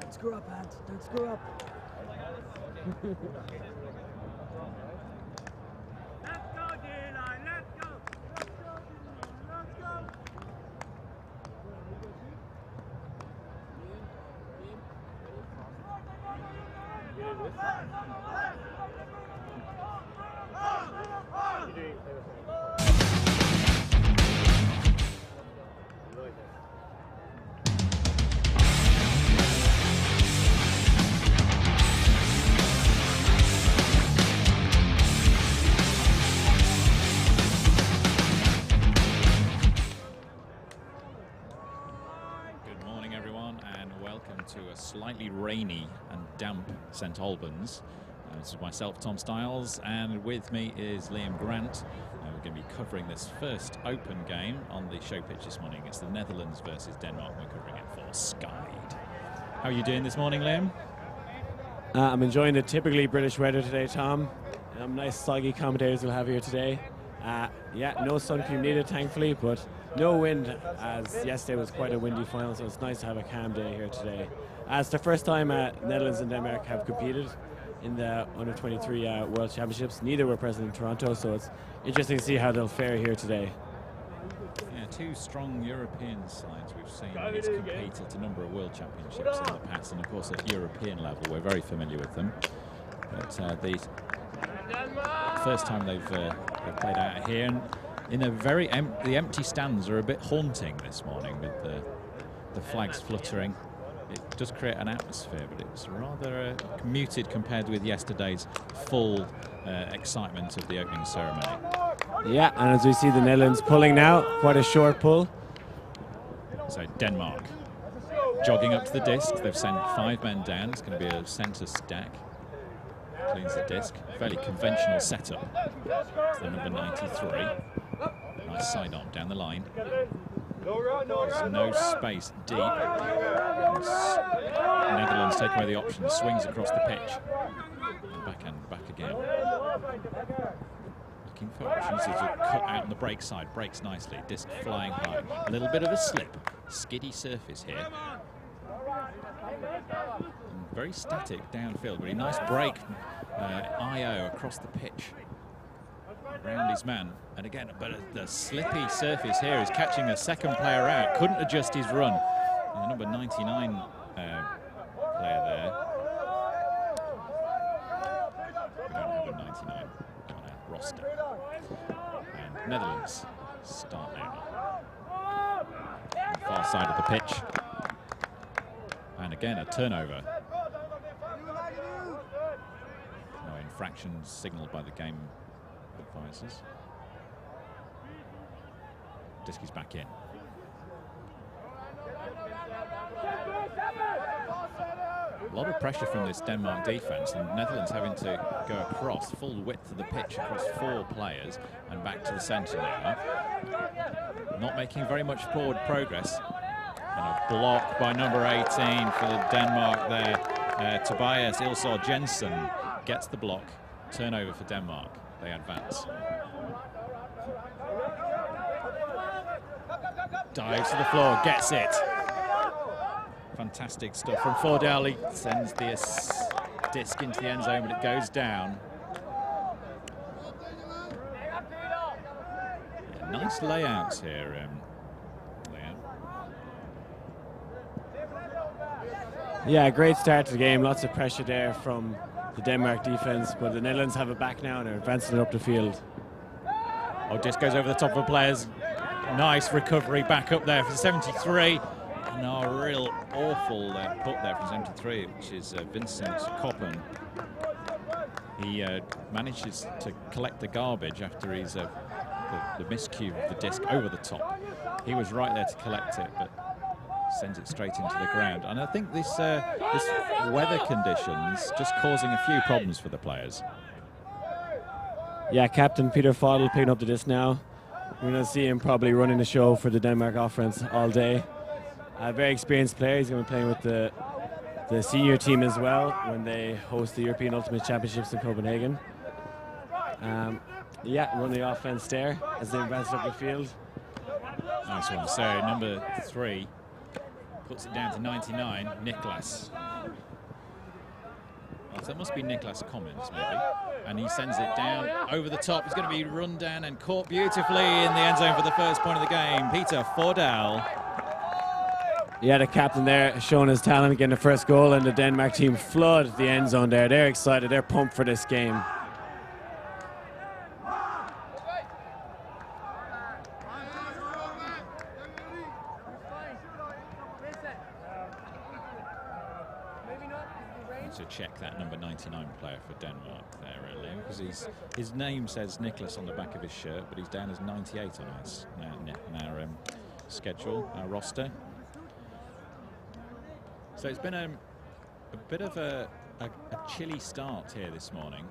Don't screw up, Ant. Don't screw up. Let's go, D-line. Let's go. Let's go. To a slightly rainy and damp St Albans. This is myself, Tom Stiles, and with me is Liam Grant. We're going to be covering this first open game on the show pitch this morning. It's the Netherlands versus Denmark. We're covering it for Sky. How are you doing this morning, Liam? I'm enjoying the typically British weather today, Tom. Nice soggy commentators we'll have here today. Yeah, no sun cream needed, thankfully, but no wind, as yesterday was quite a windy final, so it's nice to have a calm day here today. It's the first time Netherlands and Denmark have competed in the Under-23 World Championships. Neither were present in Toronto, so it's interesting to see how they'll fare here today. Yeah, two strong European sides we've seen these compete at a number of World Championships in the past, and of course at European level we're very familiar with them. But the first time they've played out here, and in a very the empty stands are a bit haunting this morning with the flags fluttering. It does create an atmosphere, but it's rather muted compared with yesterday's full excitement of the opening ceremony. Yeah, and as we see the Netherlands pulling now, quite a short pull. So Denmark jogging up to the disc. They've sent 5 men down. It's going to be a centre stack. Cleans the disc. Fairly conventional setup. It's the number 93. Nice side arm down the line. There's no space deep. Netherlands take away the option, swings across the pitch. Backhand, back again. Looking for options as a cut out on the break side. Breaks nicely, disc flying high. A little bit of a slip, skiddy surface here. And very static downfield, really nice break. IO across the pitch. Around his man, and again, but the slippy surface here is catching a second player out. Couldn't adjust his run. And the number 99 player there. We don't have a 99 on our roster. And Netherlands start now. Far side of the pitch. And again, a turnover. No infractions signalled by the game advisors. Disc is back in. A lot of pressure from this Denmark defence, and Netherlands having to go across full width of the pitch across 4 players and back to the centre now. Not making very much forward progress. And a block by number 18 for Denmark there. Tobias Ilsor Jensen gets the block. Turnover for Denmark. They advance. Dives to the floor, gets it. Fantastic stuff from Fordell. He sends the disc into the end zone, but it goes down. Yeah, nice layouts here, Liam. Yeah, great start to the game. Lots of pressure there from the Denmark defense, but the Netherlands have it back now and they're advancing it up the field. Oh, disc goes over the top of the players. Nice recovery back up there for 73. No, a real awful put there from 73, which is Vincent Koppen. He manages to collect the garbage after he's the miscue of the disc over the top. He was right there to collect it, but sends it straight into the ground. And I think this weather conditions just causing a few problems for the players. Yeah, Captain Peter Fodl picking up the disc now. We're going to see him probably running the show for the Denmark offense all day. A very experienced player. He's going to be playing with the senior team as well when they host the European Ultimate Championships in Copenhagen. Yeah, run the offense there as they advance up the field. Nice one. So number 3 puts it down to 99, Niklas. Oh, so that must be Niklas Commons, maybe. And he sends it down over the top. It's going to be run down and caught beautifully in the end zone for the first point of the game. Peter Fordal. Yeah, the captain there showing his talent, getting the first goal, and the Denmark team flood the end zone there. They're excited. They're pumped for this game. To check that number 99 player for Denmark there, really, because his name says Nicholas on the back of his shirt, but he's down as 98 on our schedule, our roster. So it's been a bit of a chilly start here this morning.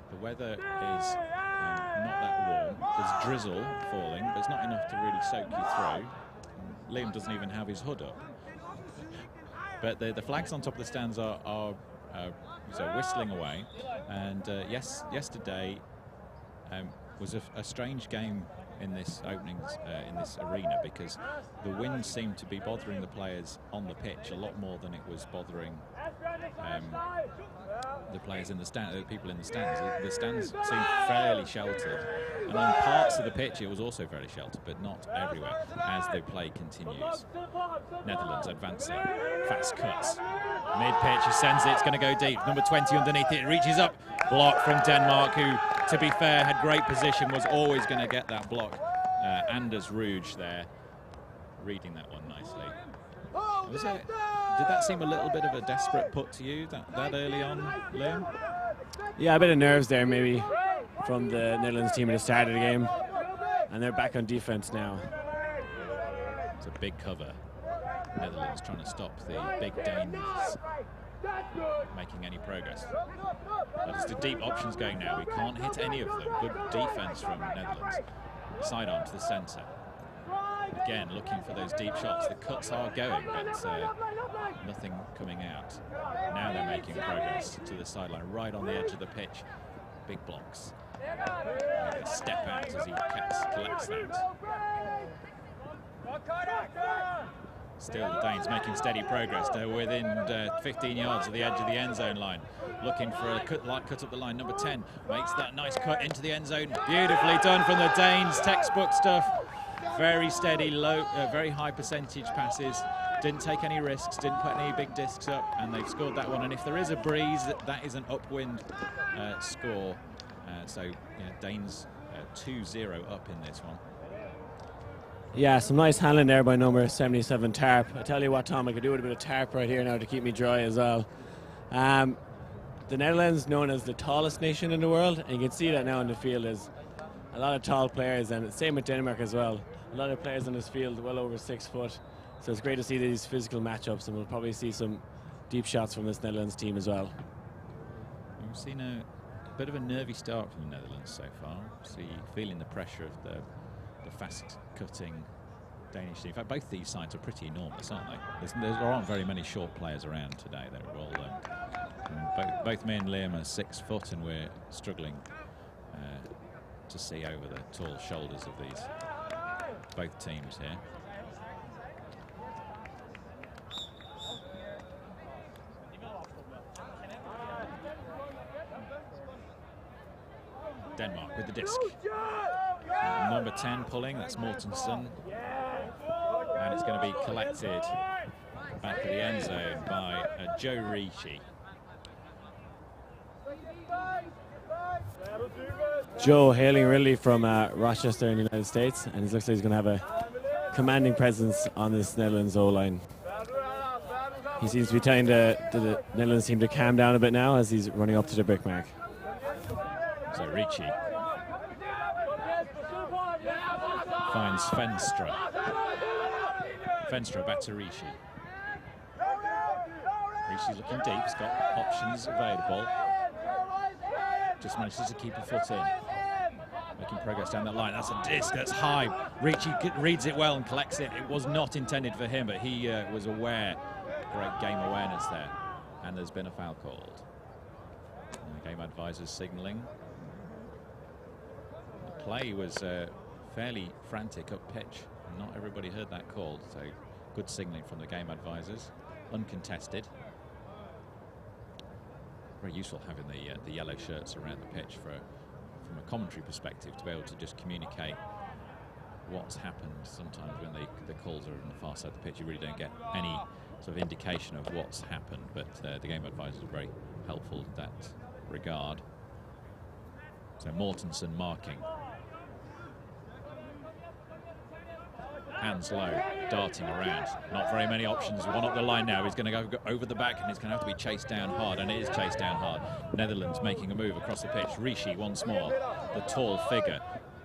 The weather is not that warm. There's drizzle falling, but it's not enough to really soak you through. Liam doesn't even have his hood up. But the flags on top of the stands are so whistling away, and yesterday was a strange game in this opening in this arena, because the wind seemed to be bothering the players on the pitch a lot more than it was bothering the players in the stand, the people in the stands. The stands seemed fairly sheltered, and on parts of the pitch it was also very sheltered, but not everywhere. As the play continues, Netherlands advancing, fast cuts, mid-pitch, he sends it, it's going to go deep. Number 20 underneath it, reaches up, block from Denmark, who, to be fair, had great position, was always going to get that block. Anders Ruge there, reading that one nicely. Did that seem a little bit of a desperate put to you, that early on, Liam? Yeah, a bit of nerves there maybe from the Netherlands team at the start of the game, and they're back on defense now. It's a big cover. Netherlands trying to stop the big Danes making any progress. But it's the deep options going now. We can't hit any of them. Good defense from Netherlands. Sidearm to the centre. Again, looking for those deep shots. The cuts are going, but nothing coming out. Now they're making progress to the sideline, right on the edge of the pitch. Big blocks. A step out as he collects that. Still the Danes making steady progress. They're within 15 yards of the edge of the end zone line. Looking for a cut up the line. Number 10 makes that nice cut into the end zone. Beautifully done from the Danes. Textbook stuff. Very steady, low, very high percentage passes. Didn't take any risks, didn't put any big discs up, and they've scored that one. And if there is a breeze, that is an upwind score. So yeah, Danes 2-0 up in this one. Yeah, some nice handling there by number 77, Tarp. I tell you what, Tom, I could do with a bit of Tarp right here now to keep me dry as well. The Netherlands, known as the tallest nation in the world, and you can see that now in the field. There's a lot of tall players, and same with Denmark as well. A lot of players on this field well over 6 foot. So it's great to see these physical matchups, and we'll probably see some deep shots from this Netherlands team as well. We've seen a bit of a nervy start from the Netherlands so far. Feeling the pressure of the fast-cutting Danish team. In fact, both these sides are pretty enormous, aren't they? There aren't very many short players around today. They're all both me and Liam are 6 foot, and we're struggling to see over the tall shoulders of both teams here. Denmark with the disc. Number 10 pulling, that's Mortensen. And it's going to be collected back at the end zone by Joe Ricci. Joe hailing really from Rochester in the United States, and he looks like he's going to have a commanding presence on this Netherlands O-line. He seems to be telling the Netherlands team to calm down a bit now as he's running up to the brick mark. So Ricci finds Fenstra. Fenstra back to Ricci. Ricci's looking deep, he's got options available. Just manages to keep a foot in. making progress down that line. That's a disc that's high. Ricci reads it well and collects it. It was not intended for him, but he was aware. Great game awareness there. And there's been a foul called. And the game advisor's signalling. The play was fairly frantic up pitch. Not everybody heard that called, so good signalling from the game advisors. Uncontested. Very useful having the yellow shirts around the pitch from a commentary perspective, to be able to just communicate what's happened. Sometimes when the calls are on the far side of the pitch, you really don't get any sort of indication of what's happened, but the game advisors are very helpful in that regard. So Mortensen marking. Hands low, darting around. Not very many options. One up the line now. He's going to go over the back, and he's going to have to be chased down hard, and it is chased down hard. Netherlands making a move across the pitch. Ricci once more, the tall figure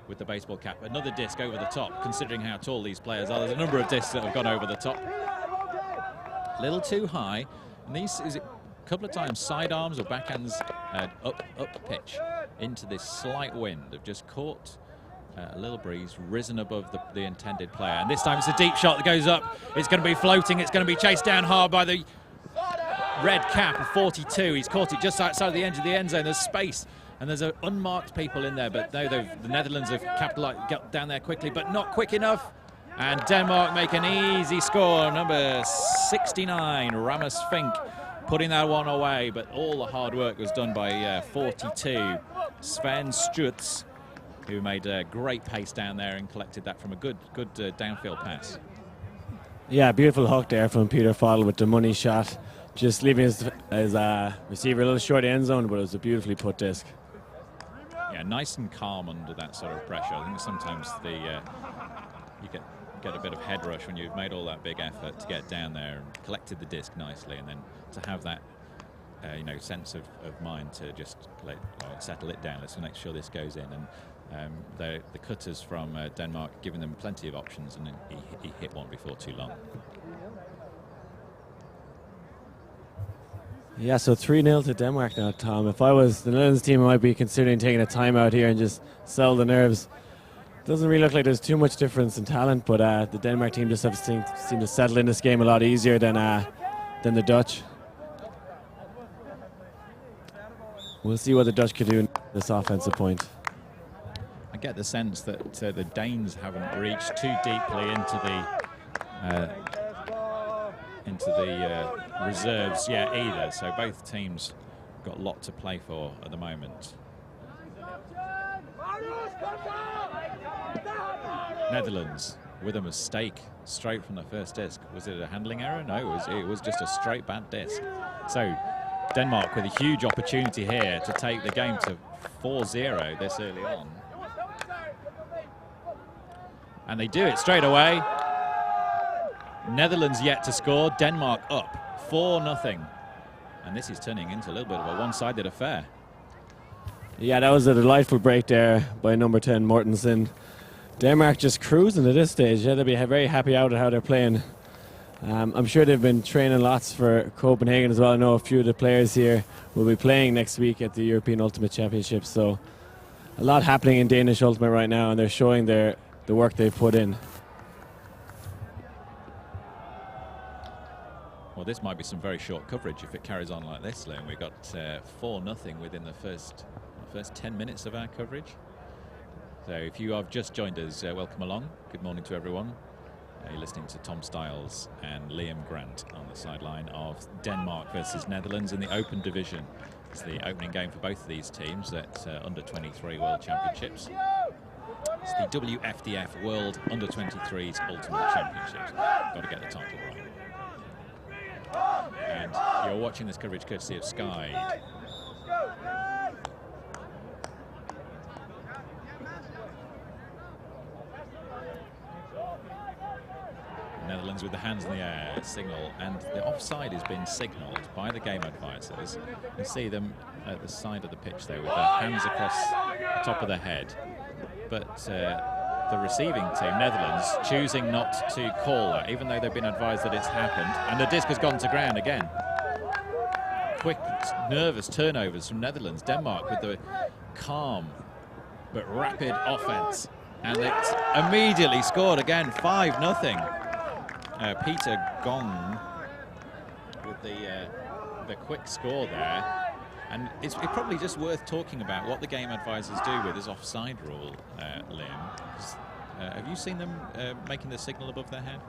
with the baseball cap. Another disc over the top, considering how tall these players are. There's a number of discs that have gone over the top. A little too high. And these, is it a couple of times sidearms or backhands up pitch into this slight wind. Have just caught a little breeze, risen above the intended player. And this time it's a deep shot that goes up. It's going to be floating. It's going to be chased down hard by the red cap of 42. He's caught it just outside the edge of the end zone. There's space. And there's unmarked people in there, but no, the Netherlands have capitalized, got down there quickly, but not quick enough. And Denmark make an easy score. Number 69, Ramos Fink, putting that one away. But all the hard work was done by 42, Sven Strutz, who made a great pace down there and collected that from a good downfield pass. Yeah, beautiful hook there from Peter Fodl with the money shot. Just leaving his receiver a little short end zone, but it was a beautifully put disc. Yeah, nice and calm under that sort of pressure. I think sometimes you get a bit of head rush when you've made all that big effort to get down there and collected the disc nicely, and then to have that sense of mind to just settle it down. Let's make sure this goes in. And the cutters from Denmark giving them plenty of options, and then he hit one before too long. Yeah, so 3-0 to Denmark now, Tom. If I was the Netherlands team, I might be considering taking a timeout here and just settle the nerves. Doesn't really look like there's too much difference in talent, but the Denmark team just seem to settle in this game a lot easier than the Dutch. We'll see what the Dutch could do in this offensive point. I get the sense that the Danes haven't reached too deeply into the reserves yet either, so both teams got a lot to play for at the moment. Netherlands with a mistake straight from the first disc. Was it a handling error? No, it was just a straight bad disc. So Denmark with a huge opportunity here to take the game to 4-0 this early on. And they do it straight away. Netherlands yet to score. Denmark up 4-0. And this is turning into a little bit of a one-sided affair. Yeah, that was a delightful break there by number 10, Mortensen. Denmark just cruising at this stage. Yeah, they'll be very happy out at how they're playing. I'm sure they've been training lots for Copenhagen as well. I know a few of the players here will be playing next week at the European Ultimate Championship. So a lot happening in Danish Ultimate right now, and they're showing the work they've put in. Well, this might be some very short coverage if it carries on like this, Liam. We've got 4-0 within the first 10 minutes of our coverage. So if you have just joined us, welcome along. Good morning to everyone. You're listening to Tom Stiles and Liam Grant on the sideline of Denmark versus Netherlands in the Open Division. It's the opening game for both of these teams at Under-23 World Championships. It's the WFDF World Under-23s Ultimate Championships. Got to get the title right. And you're watching this coverage courtesy of Sky. Netherlands with the hands in the air signal, and the offside has been signalled by the game advisors. You can see them at the side of the pitch there with their hands across the top of their head. But the receiving team, Netherlands, choosing not to call that, even though they've been advised that it's happened. And the disc has gone to ground again. Quick, nervous turnovers from Netherlands. Denmark with the calm but rapid offense. And it's immediately scored again, 5-0. Peter Gong with the quick score there. And it's probably just worth talking about what the game advisors do with this offside rule, Liam. Have you seen them making the signal above their head?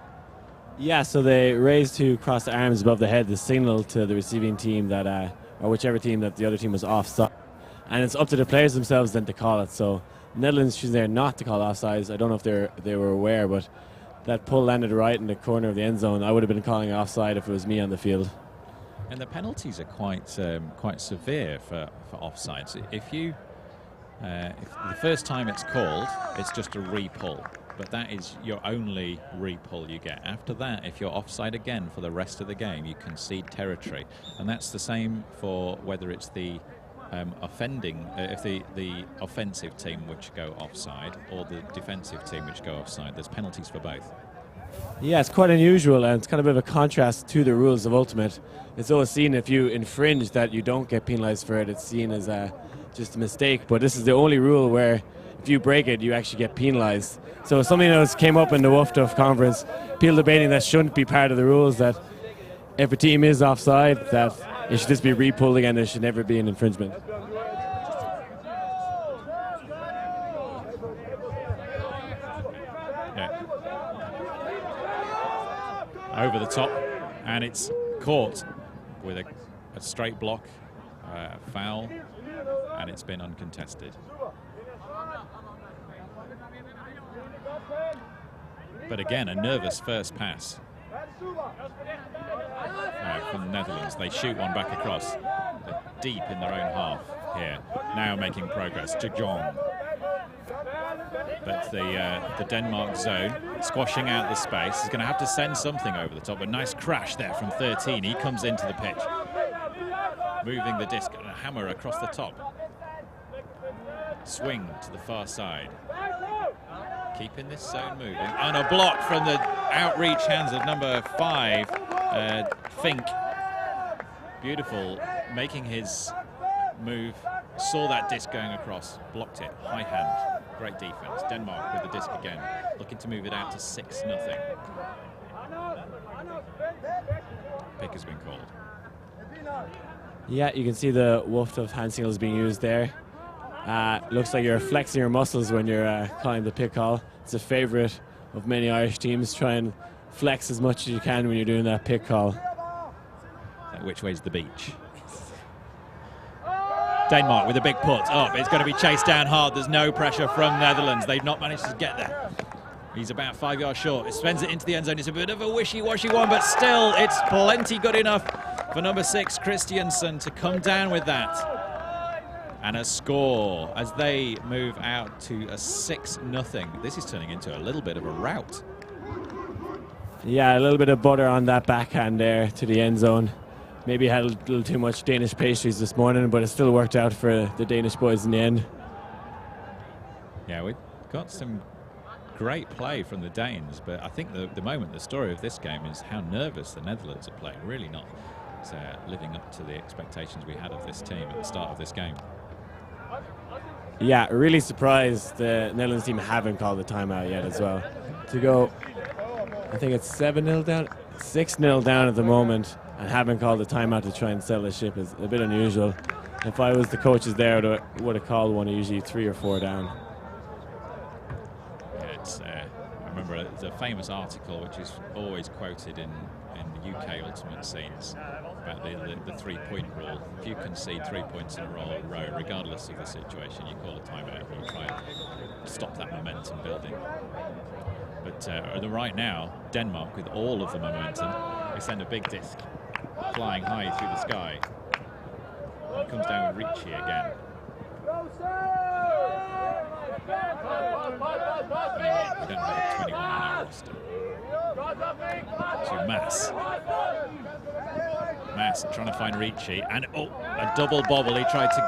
Yeah, so they raise to cross the arms above the head, the signal to the receiving team that, or whichever team that the other team was offside. And it's up to the players themselves then to call it. So Netherlands choose there not to call offsides. I don't know if they were aware, but that pull landed right in the corner of the end zone. I would have been calling offside if it was me on the field. And the penalties are quite severe for offsides. If the first time it's called, it's just a re-pull. But that is your only re-pull you get. After that, if you're offside again for the rest of the game, you concede territory. And that's the same for whether it's the if the offensive team which go offside or the defensive team which go offside. There's penalties for both. Yeah, it's quite unusual, and it's kind of a bit of a contrast to the rules of Ultimate. It's always seen if you infringe that you don't get penalised for it. It's seen as just a mistake. But this is the only rule where if you break it, you actually get penalised. So something that came up in the WU23 conference, people debating that shouldn't be part of the rules, that if a team is offside, that it should just be re-pulled again. There should never be an infringement. Yeah. Over the top, and it's caught with a straight block, foul, and it's been uncontested. But again, a nervous first pass from the Netherlands. They shoot one back across. They're deep in their own half here. Now making progress. De Jong. But the Denmark zone squashing out the space. He's going to have to send something over the top. A nice crash there from 13. He comes into the pitch. Moving the disc and a hammer across the top. Swing to the far side. Keeping this zone moving. And a block from the outreach hands of number 5, Fink. Beautiful, making his move. Saw that disc going across, blocked it, high hand. Great defense. Denmark with the disc again, looking to move it out to 6-0. Pick has been called. Yeah, you can see the WU23 hand signals being used there. Looks like you're flexing your muscles when you're calling the pick call. It's a favourite of many Irish teams. Try and flex as much as you can when you're doing that pick call. Which way's the beach? Denmark with a big put up. It's going to be chased down hard. There's no pressure from Netherlands. They've not managed to get there. He's about 5 yards short. It spends it into the end zone. It's a bit of a wishy-washy one, but still, it's plenty good enough for number 6, Christiansen, to come down with that. And a score as they move out to a 6-0. This is turning into a little bit of a rout. Yeah, a little bit of butter on that backhand there to the end zone. Maybe had a little too much Danish pastries this morning, but it still worked out for the Danish boys in the end. Yeah, we've got some great play from the Danes, but I think the story of this game is how nervous the Netherlands are playing. Really not living up to the expectations we had of this team at the start of this game. Yeah, really surprised the Netherlands team haven't called the timeout yet as well. To go, I think it's 7-0 down, 6-0 down at the moment, and haven't called the timeout to try and settle the ship is a bit unusual. If I was the coaches there, I would have called one usually 3 or 4 down. Yeah, I remember the famous article which is always quoted in the UK Ultimate scenes about the 3-point rule. If you concede 3 points in a row, regardless of the situation, you call a timeout and you try and stop that momentum building. But right now, Denmark, with all of the momentum, they send a big disc flying high through the sky. It comes down with Ricci again. Anyway, we don't have a 21 on our roster. To Mass. Mass trying to find Ricci, and a double bobble. He tried to.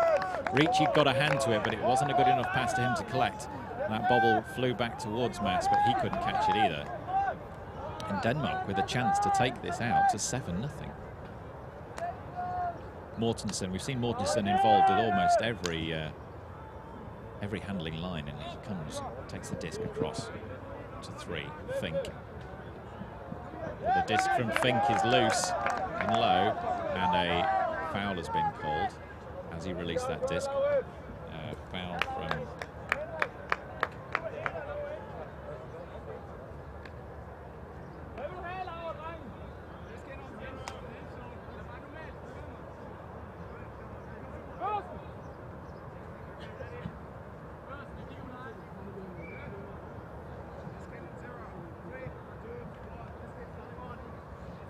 Ricci got a hand to it, but it wasn't a good enough pass to him to collect. That bobble flew back towards Mass, but he couldn't catch it either. And Denmark with a chance to take this out to 7-0. Mortensen, we've seen Mortensen involved with almost every handling line, and he comes, takes the disc across to 3. Fink. The disc from Fink is loose and low, and a foul has been called as he released that disc. Foul from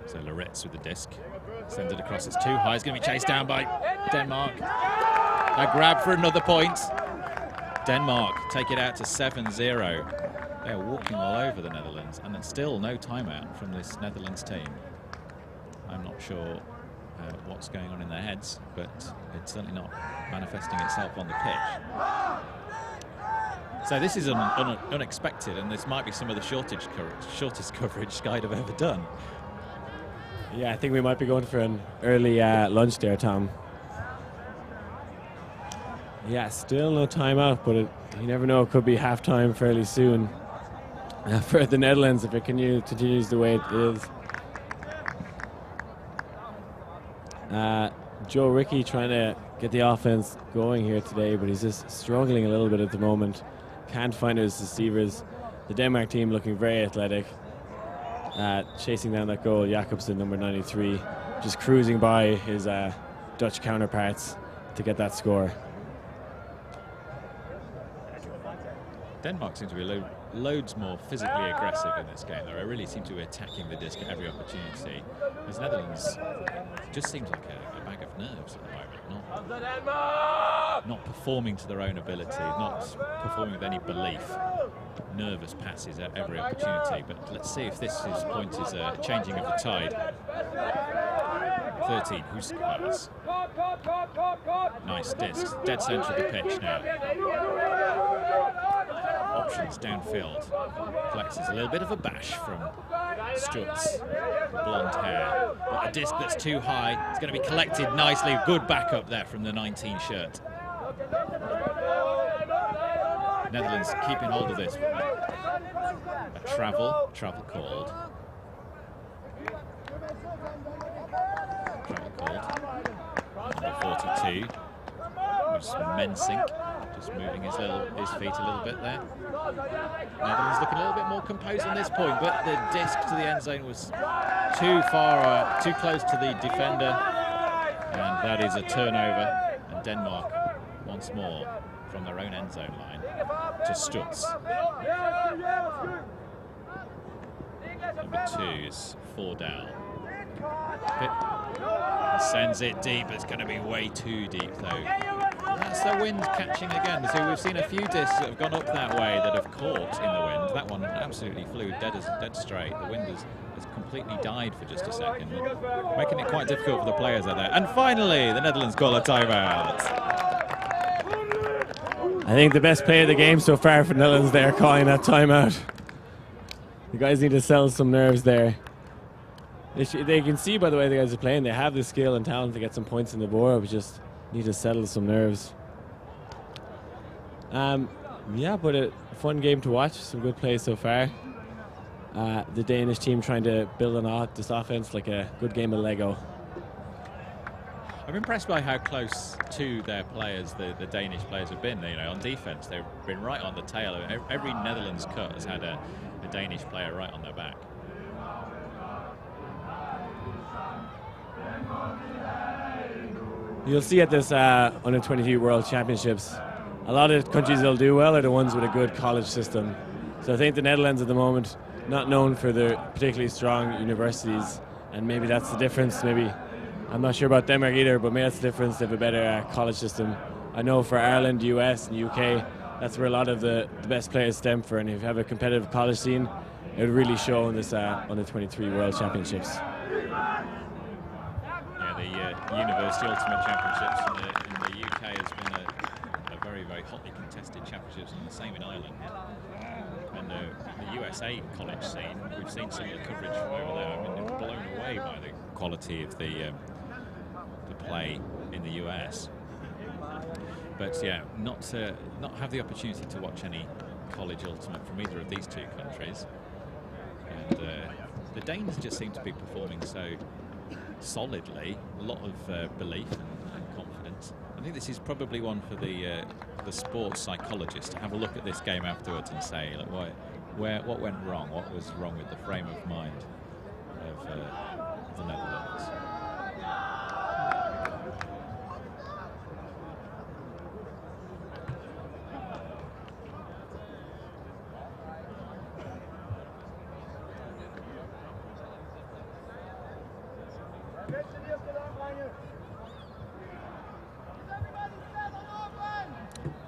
so Loretz with the disc, sends it across, it's too high, it's going to be chased down by Denmark. A grab for another point. Denmark take it out to 7-0. They're walking all over the Netherlands, and there's still no timeout from this Netherlands team. I'm not sure what's going on in their heads, but it's certainly not manifesting itself on the pitch. So this is unexpected, and this might be some of the shortest coverage Sky'd have ever done. Yeah, I think we might be going for an early lunch there, Tom. Yeah, still no timeout, but you never know. It could be halftime fairly soon for the Netherlands if it continues the way it is. Joe Ricky trying to get the offense going here today, but he's just struggling a little bit at the moment. Can't find his receivers. The Denmark team looking very athletic. Chasing down that goal, Jakobsen, number 93, just cruising by his Dutch counterparts to get that score. Denmark seem to be loads more physically aggressive in this game. They really seem to be attacking the disc at every opportunity. As Netherlands just seems like a bag of nerves at the moment, not performing to their own ability, not performing with any belief. Nervous passes at every opportunity, but let's see if this point is a changing of the tide. 13, Huskars. Nice disc, dead centre of the pitch now. Options downfield. Collects a little bit of a bash from Stutz. Blonde hair. But a disc that's too high. It's going to be collected nicely. Good backup there from the 19 shirt. Netherlands keeping hold of this. A travel called. Number 42. Was Mensink, just moving his feet a little bit there. Netherlands looking a little bit more composed on this point, but the disc to the end zone was too far, too close to the defender, and that is a turnover. And Denmark once more from their own end zone line to Stutz. Number 2 is Fordal. Sends it deep. It's going to be way too deep, though. That's the wind catching again. So we've seen a few discs that have gone up that way that have caught in the wind. That one absolutely flew dead straight. The wind has completely died for just a second, making it quite difficult for the players out there. And finally, the Netherlands call a timeout. I think the best play of the game so far for the Netherlands there, calling that timeout. The guys need to settle some nerves there. They can see by the way the guys are playing, they have the skill and talent to get some points on the board, but just need to settle some nerves. Yeah, but a fun game to watch, some good plays so far. The Danish team trying to build on this offense like a good game of Lego. I'm impressed by how close to their players the Danish players have been. You know, on defense, they've been right on the tail. Every Netherlands cut has had a Danish player right on their back. You'll see at this Under-23 World Championships, a lot of countries that'll do well are the ones with a good college system. So I think the Netherlands at the moment, not known for their particularly strong universities, and maybe that's the difference. Maybe, I'm not sure about Denmark either, but maybe that's the difference. They have a better college system. I know for Ireland, US, and UK, that's where a lot of the best players stem from. And if you have a competitive college scene, it would really show in this Under-23 World Championships. The University Ultimate Championships in the UK has been a very, very hotly contested championships, and the same in Ireland. And the USA college scene, we've seen some of the coverage from over there. I've been blown away by the quality of the play in the US. But yeah, not have the opportunity to watch any college ultimate from either of these two countries. And the Danes just seem to be performing so solidly, a lot of belief and confidence. I think this is probably one for the sports psychologist to have a look at this game afterwards and say, look, what went wrong? What was wrong with the frame of mind of the Netherlands?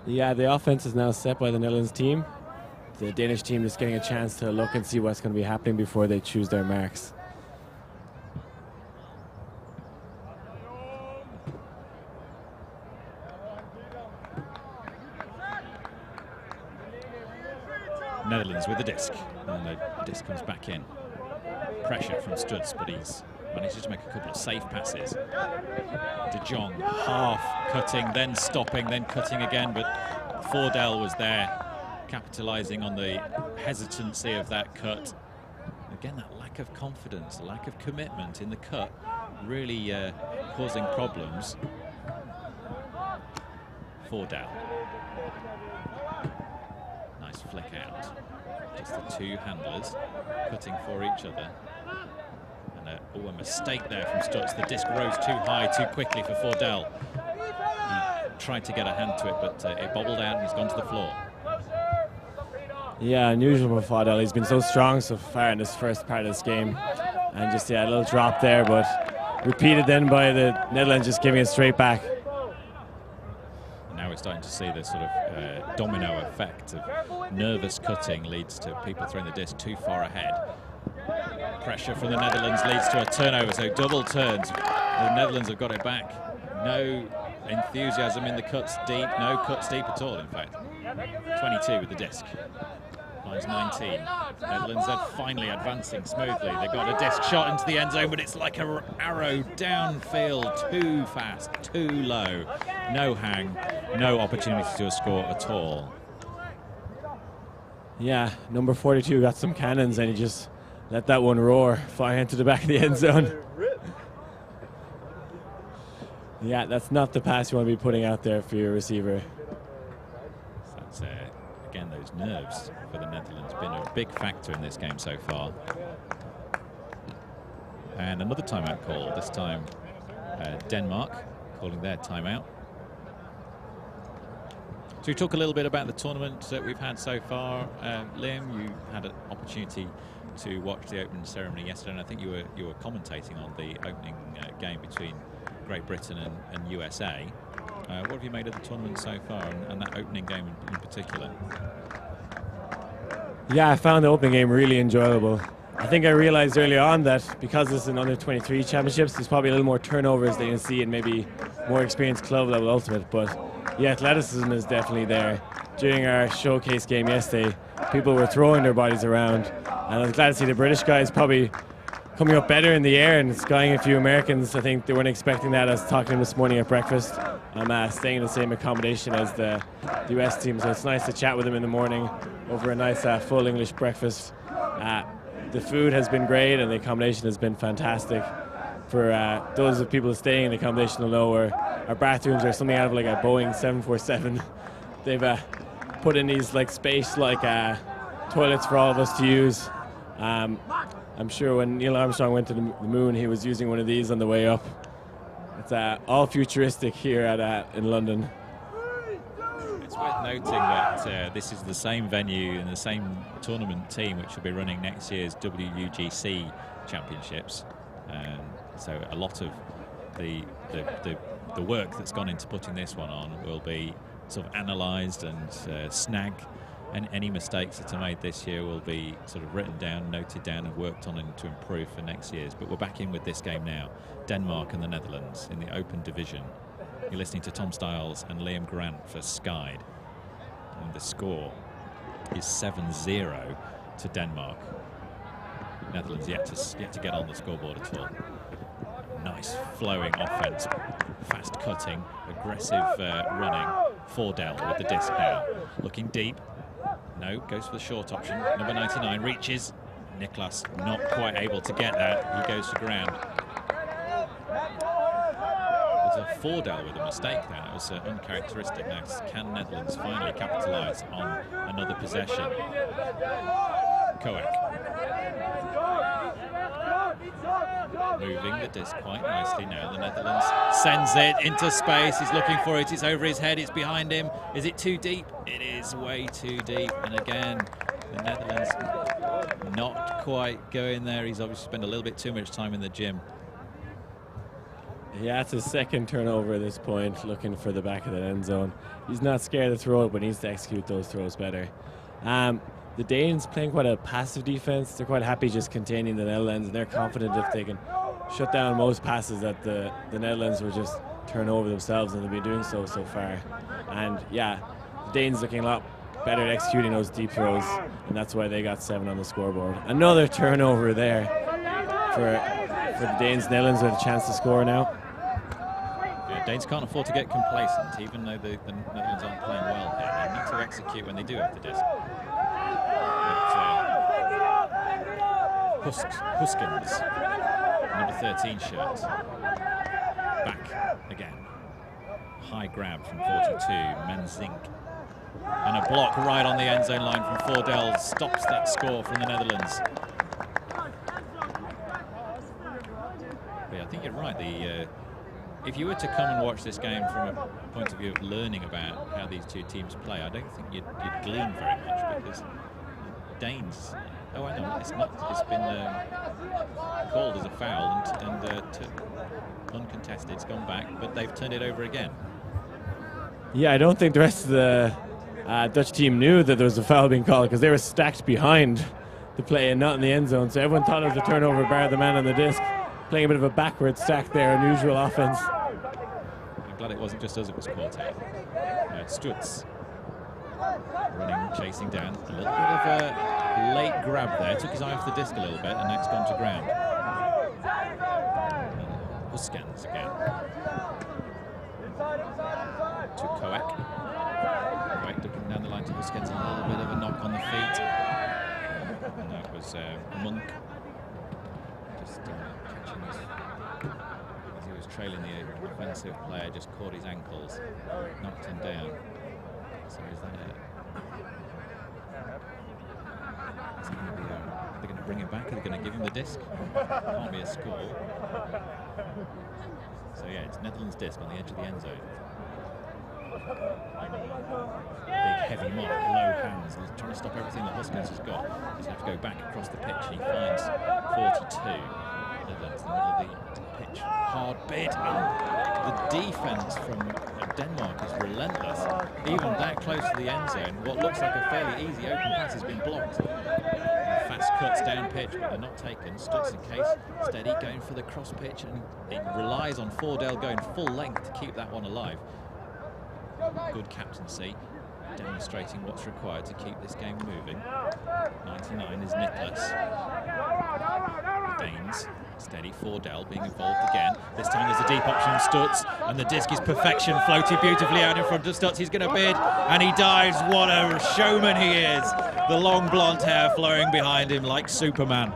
Yeah, the offense is now set by the Netherlands team. The Danish team just getting a chance to look and see what's going to be happening before they choose their marks. Netherlands with the disc, and the disc comes back in. Pressure from Studs, but he's manages to make a couple of safe passes. De Jong half cutting, then stopping, then cutting again, but Fordell was there, capitalising on the hesitancy of that cut. Again, that lack of confidence, lack of commitment in the cut, really causing problems. Fordell. Nice flick out. Just the two handlers cutting for each other. And a mistake there from Stutz. The disc rose too high too quickly for Fordell. He tried to get a hand to it, but it bobbled out and he's gone to the floor. Yeah, unusual for Fordell. He's been so strong so far in this first part of this game. And just, yeah, a little drop there, but repeated then by the Netherlands just giving it straight back. Now we're starting to see this sort of domino effect of nervous cutting leads to people throwing the disc too far ahead. Pressure from the Netherlands leads to a turnover, so double turns. The Netherlands have got it back. No enthusiasm in the cuts deep, no cuts deep at all, in fact. 22 with the disc. Lines 19. Netherlands are finally advancing smoothly. They've got a disc shot into the end zone, but it's like an arrow downfield, too fast, too low. No hang, no opportunity to score at all. Yeah, number 42 got some cannons and he just let that one roar, fly into the back of the end zone. Yeah, that's not the pass you want to be putting out there for your receiver. So that's, again, those nerves for the Netherlands been a big factor in this game so far. And another timeout call, this time Denmark calling their timeout. So we talk a little bit about the tournament that we've had so far. Liam, you had an opportunity to watch the opening ceremony yesterday, and I think you were commentating on the opening game between Great Britain and USA. What have you made of the tournament so far, and that opening game in particular? Yeah, I found the opening game really enjoyable. I think I realized early on that because it's an under-23 championships, there's probably a little more turnovers than you see in maybe more experienced club level ultimate, but the athleticism is definitely there. During our showcase game yesterday, people were throwing their bodies around, and I was glad to see the British guys probably coming up better in the air and skying a few Americans. I think they weren't expecting that. I was talking to them this morning at breakfast. I'm staying in the same accommodation as the US team, so it's nice to chat with them in the morning over a nice full English breakfast. The food has been great and the accommodation has been fantastic. For those of people staying in the accommodation will know our bathrooms are something out of like a Boeing 747. They've put in these like space like toilets for all of us to use. I'm sure when Neil Armstrong went to the moon, he was using one of these on the way up. It's all futuristic here in London. It's worth noting that this is the same venue and the same tournament team which will be running next year's WU23 championships. So a lot of the work that's gone into putting this one on will be sort of analysed and snagged. And any mistakes that are made this year will be sort of written down, noted down, and worked on and to improve for next year's. But we're back in with this game now. Denmark and the Netherlands in the open division. You're listening to Tom Stiles and Liam Grant for Skyed. And the score is 7-0 to Denmark. Netherlands yet to get on the scoreboard at all. Nice flowing offense, fast cutting, aggressive running. Fordell with the disc now. Looking deep. No, goes for the short option. Number 99 reaches. Niklas not quite able to get that. He goes to ground. It was a Fordell with a mistake there. That was uncharacteristic. Now, can Netherlands finally capitalise on another possession? Koek. Moving the disc quite nicely now. The Netherlands sends it into space. He's looking for it. It's over his head. It's behind him. Is it too deep? It is way too deep. And again, the Netherlands not quite going there. He's obviously spent a little bit too much time in the gym. Yeah, it's his second turnover at this point, looking for the back of the end zone. He's not scared to throw it, but needs to execute those throws better. The Danes playing quite a passive defense. They're quite happy just containing the Netherlands, and they're confident if they can shut down most passes that the Netherlands will just turn over themselves, and they've been doing so far. And yeah, the Danes looking a lot better at executing those deep throws, and that's why they got 7 on the scoreboard. Another turnover there for the Danes. Netherlands with a chance to score now. Yeah, Danes can't afford to get complacent, even though the Netherlands aren't playing well here. They need to execute when they do have the disc. Huskins, number 13 shirt, back again. High grab from 42, Menzink. And a block right on the end zone line from Fordell stops that score from the Netherlands. But yeah, I think you're right. If you were to come and watch this game from a point of view of learning about how these two teams play, I don't think you'd glean very much, because Danes. Oh, I know. It's not. It's been called as a foul and uncontested. It's gone back, but they've turned it over again. Yeah, I don't think the rest of the Dutch team knew that there was a foul being called, because they were stacked behind the play and not in the end zone. So everyone thought it was a turnover, bar the man on the disc, playing a bit of a backward stack there, unusual offense. I'm glad it wasn't just us it was caught out. Stutz running, chasing down. A little bit of a late grab there. Took his eye off the disc a little bit, and next gone to ground. Huskins again. To Koek. Koek looking down the line to Huskins. A little bit of a knock on the feet. And that was Monk. Just catching his... As he was trailing the offensive player, just caught his ankles. Knocked him down. So is that it? Are they going to bring him back? Are they going to give him the disc? Can't be a score. So yeah, it's Netherlands disc on the edge of the end zone. Big heavy mark, low hands. He's trying to stop everything that Huskins has got. He's going to have to go back across the pitch, and he finds 42. Netherlands in the middle of the pitch. Hard bid. The defence from Denmark is relentless. Even that close to the end zone, what looks like a fairly easy open pass has been blocked. Fast cuts down pitch, but they're not taken. Stutz in case, steady, going for the cross pitch, and it relies on Fordell going full length to keep that one alive. Good captaincy, demonstrating what's required to keep this game moving. 99 is Niklas. The Danes, steady, Fordell being involved again. This time there's a deep option on Stutz, and the disc is perfection, floated beautifully out in front of Stutz. He's going to bid, and he dives. What a showman he is. The long blonde hair flowing behind him like Superman.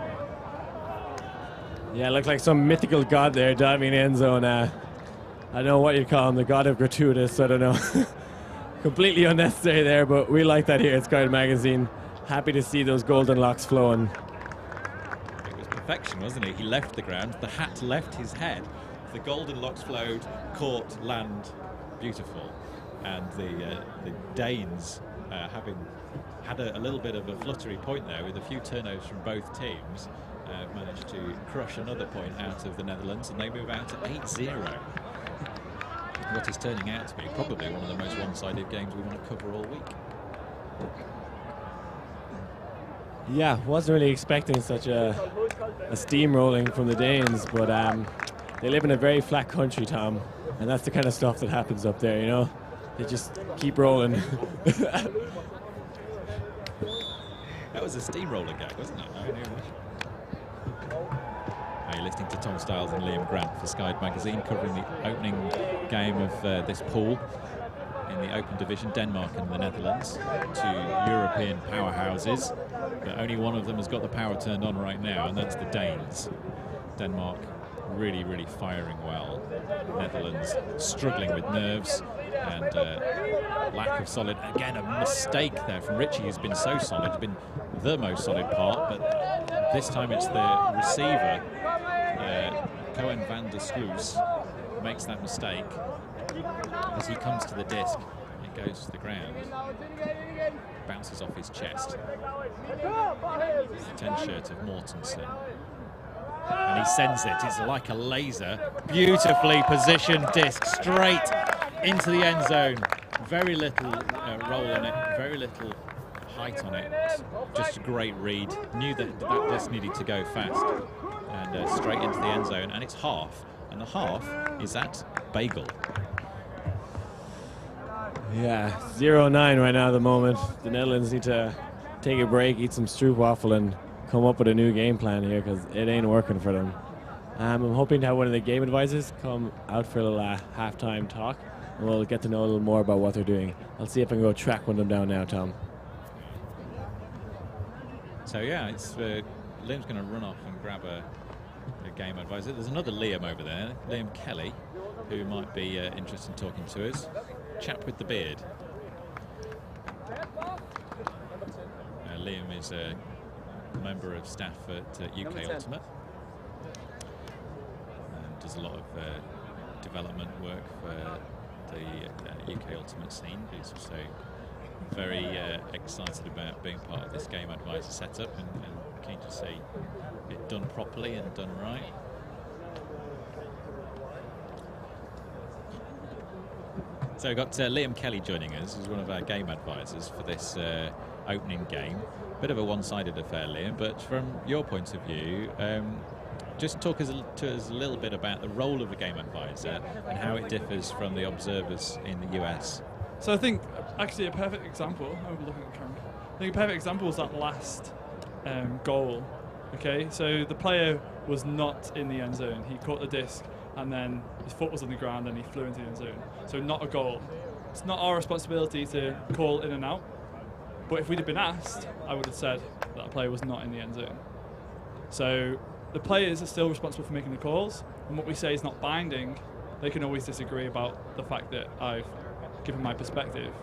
Yeah, looked like some mythical god there diving in end zone. I don't know what you'd call him, the god of gratuitous, I don't know. Completely unnecessary there, but we like that here at Sky Magazine. Happy to see those golden locks flowing. It was perfection, wasn't it? He left the ground, the hat left his head, the golden locks flowed, caught, land, beautiful. And the Danes, having had a little bit of a fluttery point there with a few turnovers from both teams, managed to crush another point out of the Netherlands, and they move out to 8-0. What is turning out to be probably one of the most one-sided games we want to cover all week. Yeah, wasn't really expecting such a steamrolling from the Danes, but they live in a very flat country, Tom, and that's the kind of stuff that happens up there, you know? They just keep rolling. That was a steamroller gag, wasn't it? You're listening to Tom Stiles and Liam Grant for Sky Magazine, covering the opening game of this pool. in the open division, Denmark and the Netherlands, two European powerhouses, but only one of them has got the power turned on right now, and that's the Danes. Denmark really, really firing well. Netherlands struggling with nerves and lack of solid. Again, a mistake there from Richie, who's been so solid, has been the most solid part, but this time it's the receiver, Cohen van der Sluis, makes that mistake. As he comes to the disc, it goes to the ground, bounces off his chest. It's the 10 shirt of Mortensen. And he sends it. It's like a laser. Beautifully positioned disc straight into the end zone. Very little roll on it, very little height on it. Just a great read. Knew that that disc needed to go fast. And straight into the end zone. And it's half. And the half is at Bagel. Yeah, 0-9 right now at the moment. The Netherlands need to take a break, eat some stroopwafel, and come up with a new game plan here, because it ain't working for them. I'm hoping to have one of the game advisors come out for a little halftime talk, and we'll get to know a little more about what they're doing. I'll see if I can go track one of them down now, Tom. So yeah, it's Liam's going to run off and grab a game advisor. There's another Liam over there, Liam Kelly, who might be interested in talking to us. Chap with the beard. Liam is a member of staff at UK Ultimate and does a lot of development work for the UK Ultimate scene. He's also very excited about being part of this game advisor setup and keen to see it done properly and done right. So we've got Liam Kelly joining us, who's one of our game advisors for this opening game. Bit of a one-sided affair, Liam, but from your point of view, just talk to us a little bit about the role of a game advisor and how it differs from the observers in the US. So I think actually a perfect example, I'm looking at the camera, I think a perfect example was that last goal. Okay, so the player was not in the end zone. He caught the disc and then his foot was on the ground and he flew into the end zone. So not a goal. It's not our responsibility to call in and out. But if we'd have been asked, I would have said that a player was not in the end zone. So the players are still responsible for making the calls, and what we say is not binding. They can always disagree about the fact that I've given my perspective.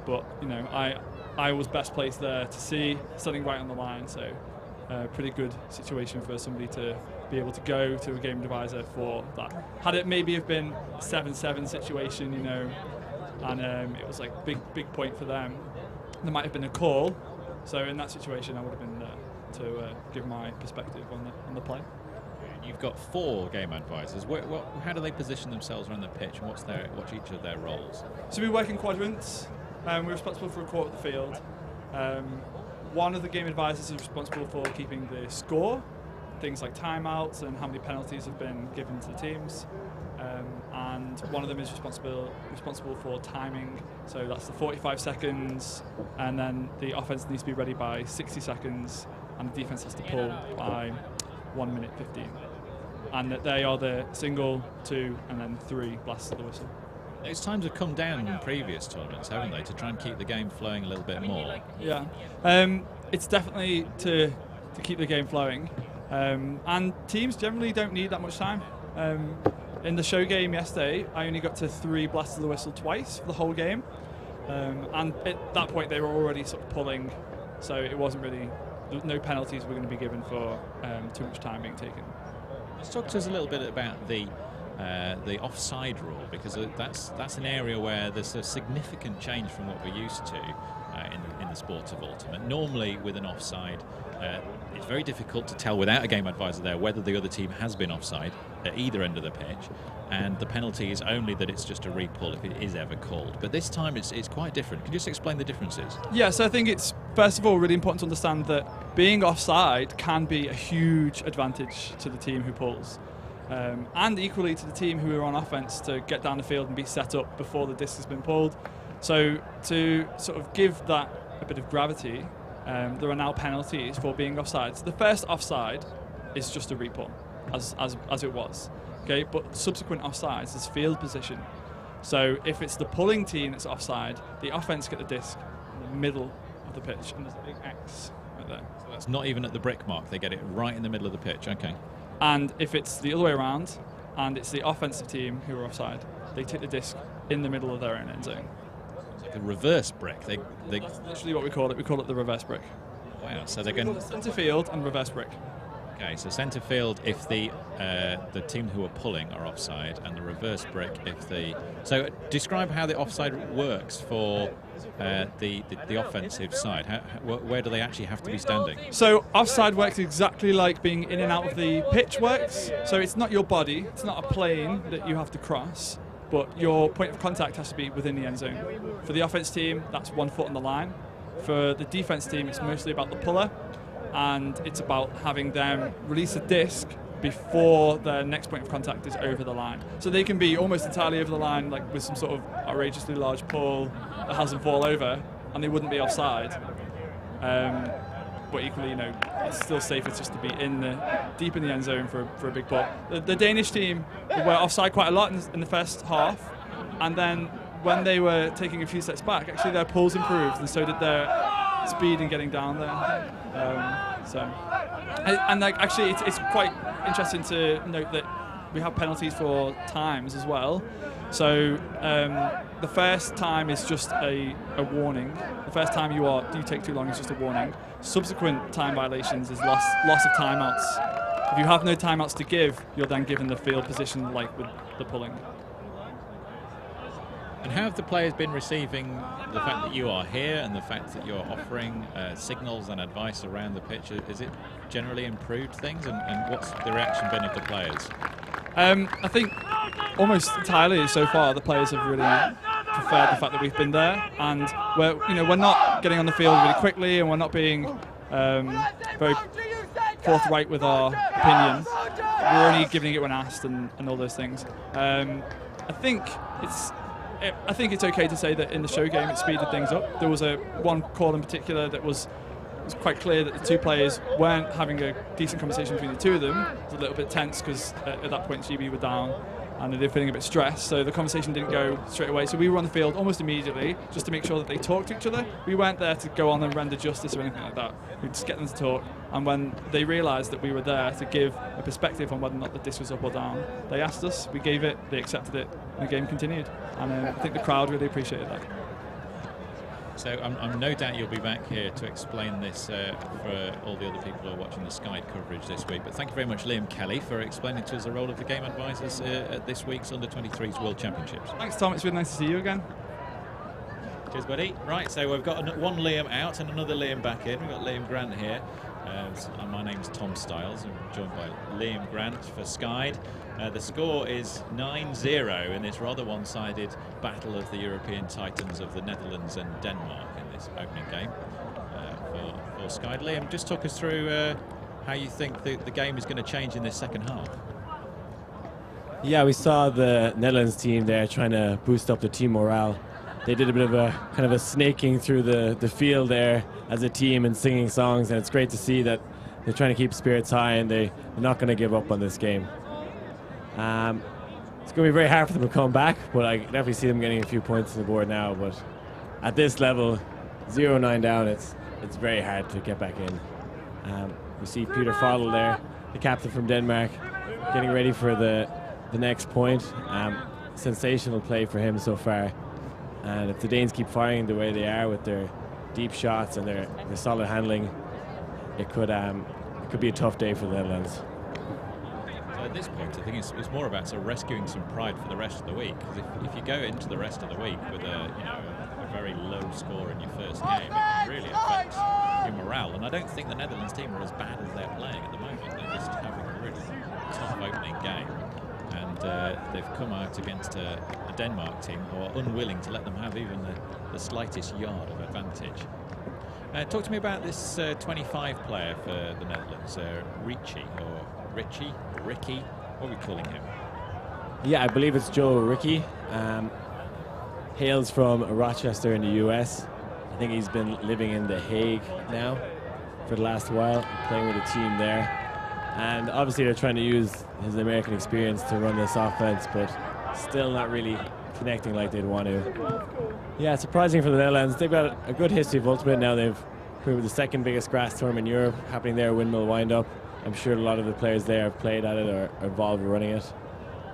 But you know, I was best placed there to see, standing right on the line. So pretty good situation for somebody to be able to go to a game advisor for that. Had it maybe have been a 7-7 situation, you know, and it was like big point for them, there might have been a call. So in that situation, I would have been there to give my perspective on the play. You've got 4 game advisors. How do they position themselves around the pitch, and what's each of their roles? So we work in quadrants. We're responsible for a quarter of the field. One of the game advisors is responsible for keeping the score, things like timeouts and how many penalties have been given to the teams. And one of them is responsible for timing, so that's the 45 seconds, and then the offense needs to be ready by 60 seconds, and the defense has to pull by 1 minute 15. And that they are the single, 2, and then 3 blasts of the whistle. Those times have come down in previous tournaments, haven't they, to try and keep the game flowing a little bit more? Yeah, it's definitely to keep the game flowing, and teams generally don't need that much time. In the show game yesterday, I only got to 3 blasts of the whistle twice for the whole game, and at that point they were already sort of pulling, so it wasn't really, no penalties were going to be given for too much time being taken. Let's talk to us a little bit about the offside rule, because that's an area where there's a significant change from what we're used to in the sport of Ultimate. Normally with an offside, it's very difficult to tell without a game advisor there whether the other team has been offside at either end of the pitch, and the penalty is only that it's just a repull if it is ever called. But this time it's quite different. Can you just explain the differences? Yeah, so I think it's, first of all, really important to understand that being offside can be a huge advantage to the team who pulls. And equally to the team who are on offense to get down the field and be set up before the disc has been pulled. So to sort of give that a bit of gravity, there are now penalties for being offside. So the first offside is just a repull, as it was. Okay, but subsequent offsides is field position. So if it's the pulling team that's offside, the offense get the disc in the middle of the pitch, and there's a big X right there. So that's not even at the brick mark. They get it right in the middle of the pitch. Okay. And if it's the other way around, and it's the offensive team who are offside, they take the disc in the middle of their own end zone. It's like a reverse brick. They That's literally what we call it. We call it the reverse brick. wow. So they're going Centre field and reverse brick. Okay, so centre field if the team who are pulling are offside, and the reverse brick if the. So describe how the offside works for the offensive side. Where do they actually have to be standing? So offside works exactly like being in and out of the pitch works. So it's not your body, it's not a plane that you have to cross, but your point of contact has to be within the end zone. For the offense team, that's 1 foot on the line. For the defense team, it's mostly about the puller, and it's about having them release a disc before their next point of contact is over the line. So they can be almost entirely over the line, like with some sort of outrageously large pull that has them fall over, and they wouldn't be offside. But equally, you know, it's still safer just to be deep in the end zone for a big ball. The Danish team were offside quite a lot in the first half, and then when they were taking a few steps back, actually their pulls improved, and so did their speed in getting down there. Actually, it's quite interesting to note that we have penalties for times as well. So the first time is just a warning. The first time you take too long is just a warning. Subsequent time violations is loss of timeouts. If you have no timeouts to give, you're then given the field position like with the pulling. And how have the players been receiving the fact that you are here and the fact that you're offering signals and advice around the pitch? Is it generally improved things, and what's the reaction been of the players? I think almost entirely so far the players have really preferred the fact that we've been there, and we're not getting on the field really quickly, and we're not being very forthright with our opinion. We're only giving it when asked and all those things. I think it's okay to say that in the show game it speeded things up. There was one call in particular that was quite clear that the two players weren't having a decent conversation between the two of them. It was a little bit tense because at that point GB were down and they were feeling a bit stressed, so the conversation didn't go straight away. So we were on the field almost immediately just to make sure that they talked to each other. We weren't there to go on and render justice or anything like that. We'd just get them to talk, and when they realised that we were there to give a perspective on whether or not the disc was up or down, they asked us, we gave it, they accepted it, and the game continued. And I think the crowd really appreciated that. So I'm no doubt you'll be back here to explain this for all the other people who are watching the Sky coverage this week. But thank you very much, Liam Kelly, for explaining to us the role of the game advisors at this week's Under-23s World Championships. Thanks, Tom. It's really nice to see you again. Cheers, buddy. Right, so we've got one Liam out and another Liam back in. We've got Liam Grant here. My name's Tom Stiles. I'm joined by Liam Grant for Sky. The score is 9-0 in this rather one-sided battle of the European titans of the Netherlands and Denmark in this opening game for Sky. Liam, just talk us through how you think the game is going to change in this second half. Yeah, we saw the Netherlands team there trying to boost up the team morale. They did a bit of a kind of a snaking through the field there as a team and singing songs, and it's great to see that they're trying to keep spirits high and they're not going to give up on this game. It's going to be very hard for them to come back, but I definitely see them getting a few points on the board now. But at this level, 0-9 down, it's very hard to get back in. We see Peter Fodel there, the captain from Denmark, getting ready for the next point. Sensational play for him so far. And if the Danes keep firing the way they are with their deep shots and their solid handling, it could be a tough day for the Netherlands. At this point, I think it's more about sort of rescuing some pride for the rest of the week. Because if you go into the rest of the week with a very low score in your first game, it can really affect your morale. And I don't think the Netherlands team are as bad as they're playing at the moment. They're just having a really tough opening game, and they've come out against a Denmark team who are unwilling to let them have even the slightest yard of advantage. Talk to me about this 25 player for the Netherlands, Ricky, what are we calling him? Yeah, I believe it's Joe Ricky. Hails from Rochester in the US. I think he's been living in The Hague now for the last while, playing with a team there. And obviously they're trying to use his American experience to run this offense, but still not really connecting like they'd want to. Yeah, surprising for the Netherlands. They've got a good history of Ultimate now. They've proved the second biggest grass tournament in Europe happening there, Windmill Wind-Up. I'm sure a lot of the players there have played at it or are involved with running it.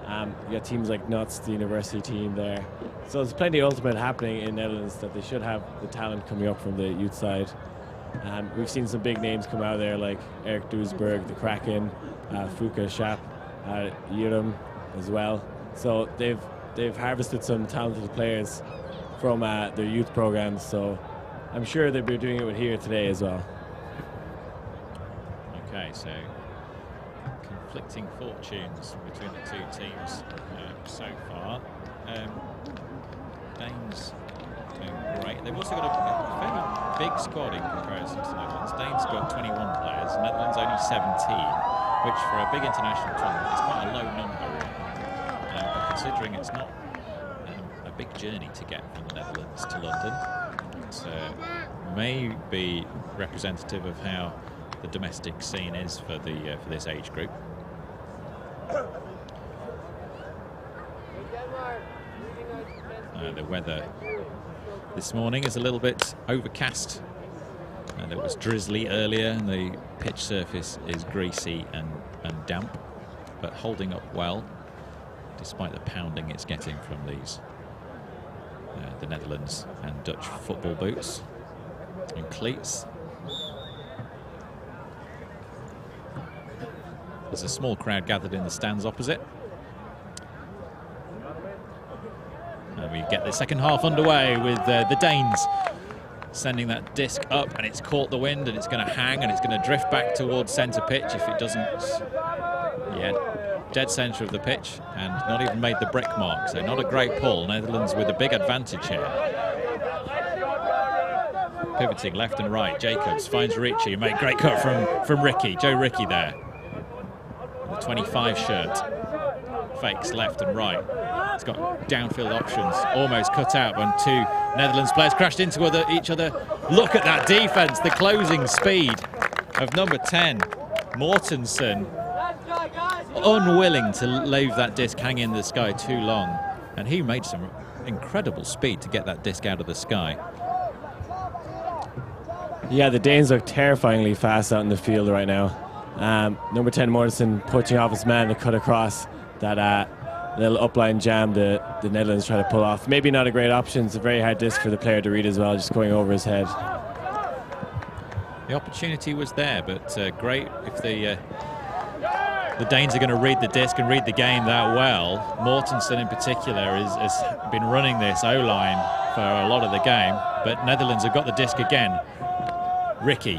You got teams like Nuts, the university team there. So there's plenty of Ultimate happening in Netherlands that they should have the talent coming up from the youth side. We've seen some big names come out of there like Eric Duisberg, the Kraken, Fuka Schap, Yerum as well. So they've harvested some talented players from their youth programs. So I'm sure they'll be doing it with here today as well. Okay, so conflicting fortunes between the two teams so far. Danes doing great. They've also got a fairly big squad in comparison to the Netherlands. Danes got 21 players, Netherlands only 17, which for a big international tournament is quite a low number. But considering it's not a big journey to get from the Netherlands to London, it may be representative of how the domestic scene is for this age group. The weather this morning is a little bit overcast, and it was drizzly earlier, and the pitch surface is greasy and damp, but holding up well despite the pounding it's getting from these the Netherlands and Dutch football boots and cleats. There's a small crowd gathered in the stands opposite. And we get the second half underway with the Danes sending that disc up, and it's caught the wind, and it's going to hang, and it's going to drift back towards centre pitch if it doesn't. Yeah, dead centre of the pitch, and not even made the brick mark, so not a great pull. Netherlands with a big advantage here. Pivoting left and right, Jacobs finds Ricci, made great cut from Ricky, Joe Ricky there. The 25 shirt, fakes left and right. It's got downfield options, almost cut out when two Netherlands players crashed into each other. Look at that defense, the closing speed of number 10, Mortensen, unwilling to leave that disc hang in the sky too long, and he made some incredible speed to get that disc out of the sky. Yeah, the Danes look terrifyingly fast out in the field right now. Number 10 Mortensen pushing off his man to cut across that little upline jam the Netherlands try to pull off. Maybe not a great option. It's a very hard disc for the player to read as well, just going over his head. The opportunity was there, but great if the Danes are going to read the disc and read the game that well. Mortensen in particular has been running this O-line for a lot of the game, but Netherlands have got the disc again. Ricky.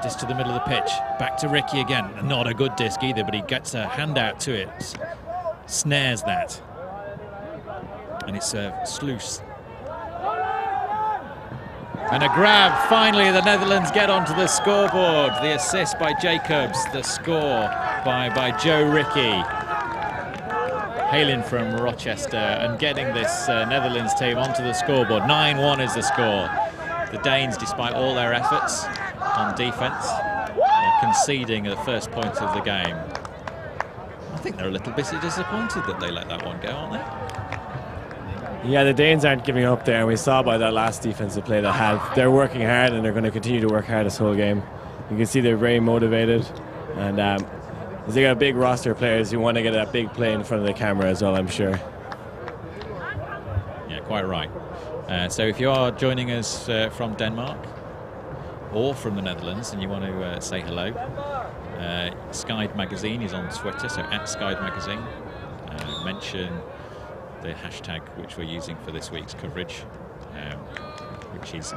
Disc to the middle of the pitch. Back to Ricky again. Not a good disc either, but he gets a hand out to it. Snares that. And it's a sluice. And a grab. Finally, the Netherlands get onto the scoreboard. The assist by Jacobs. The score by Joe Ricky. Hailing from Rochester and getting this Netherlands team onto the scoreboard. 9-1 is the score. The Danes, despite all their efforts on defence, are conceding the first point of the game. I think they're a little bit disappointed that they let that one go, aren't they? Yeah, the Danes aren't giving up there, and we saw by that last defensive play they had. They're working hard, and they're going to continue to work hard this whole game. You can see they're very motivated, and they got a big roster of players who want to get that big play in front of the camera as well, I'm sure. Yeah, quite right. So if you are joining us from Denmark or from the Netherlands and you want to say hello, Skied Magazine is on Twitter, so @Skied Magazine. Mention the hashtag which we're using for this week's coverage, which is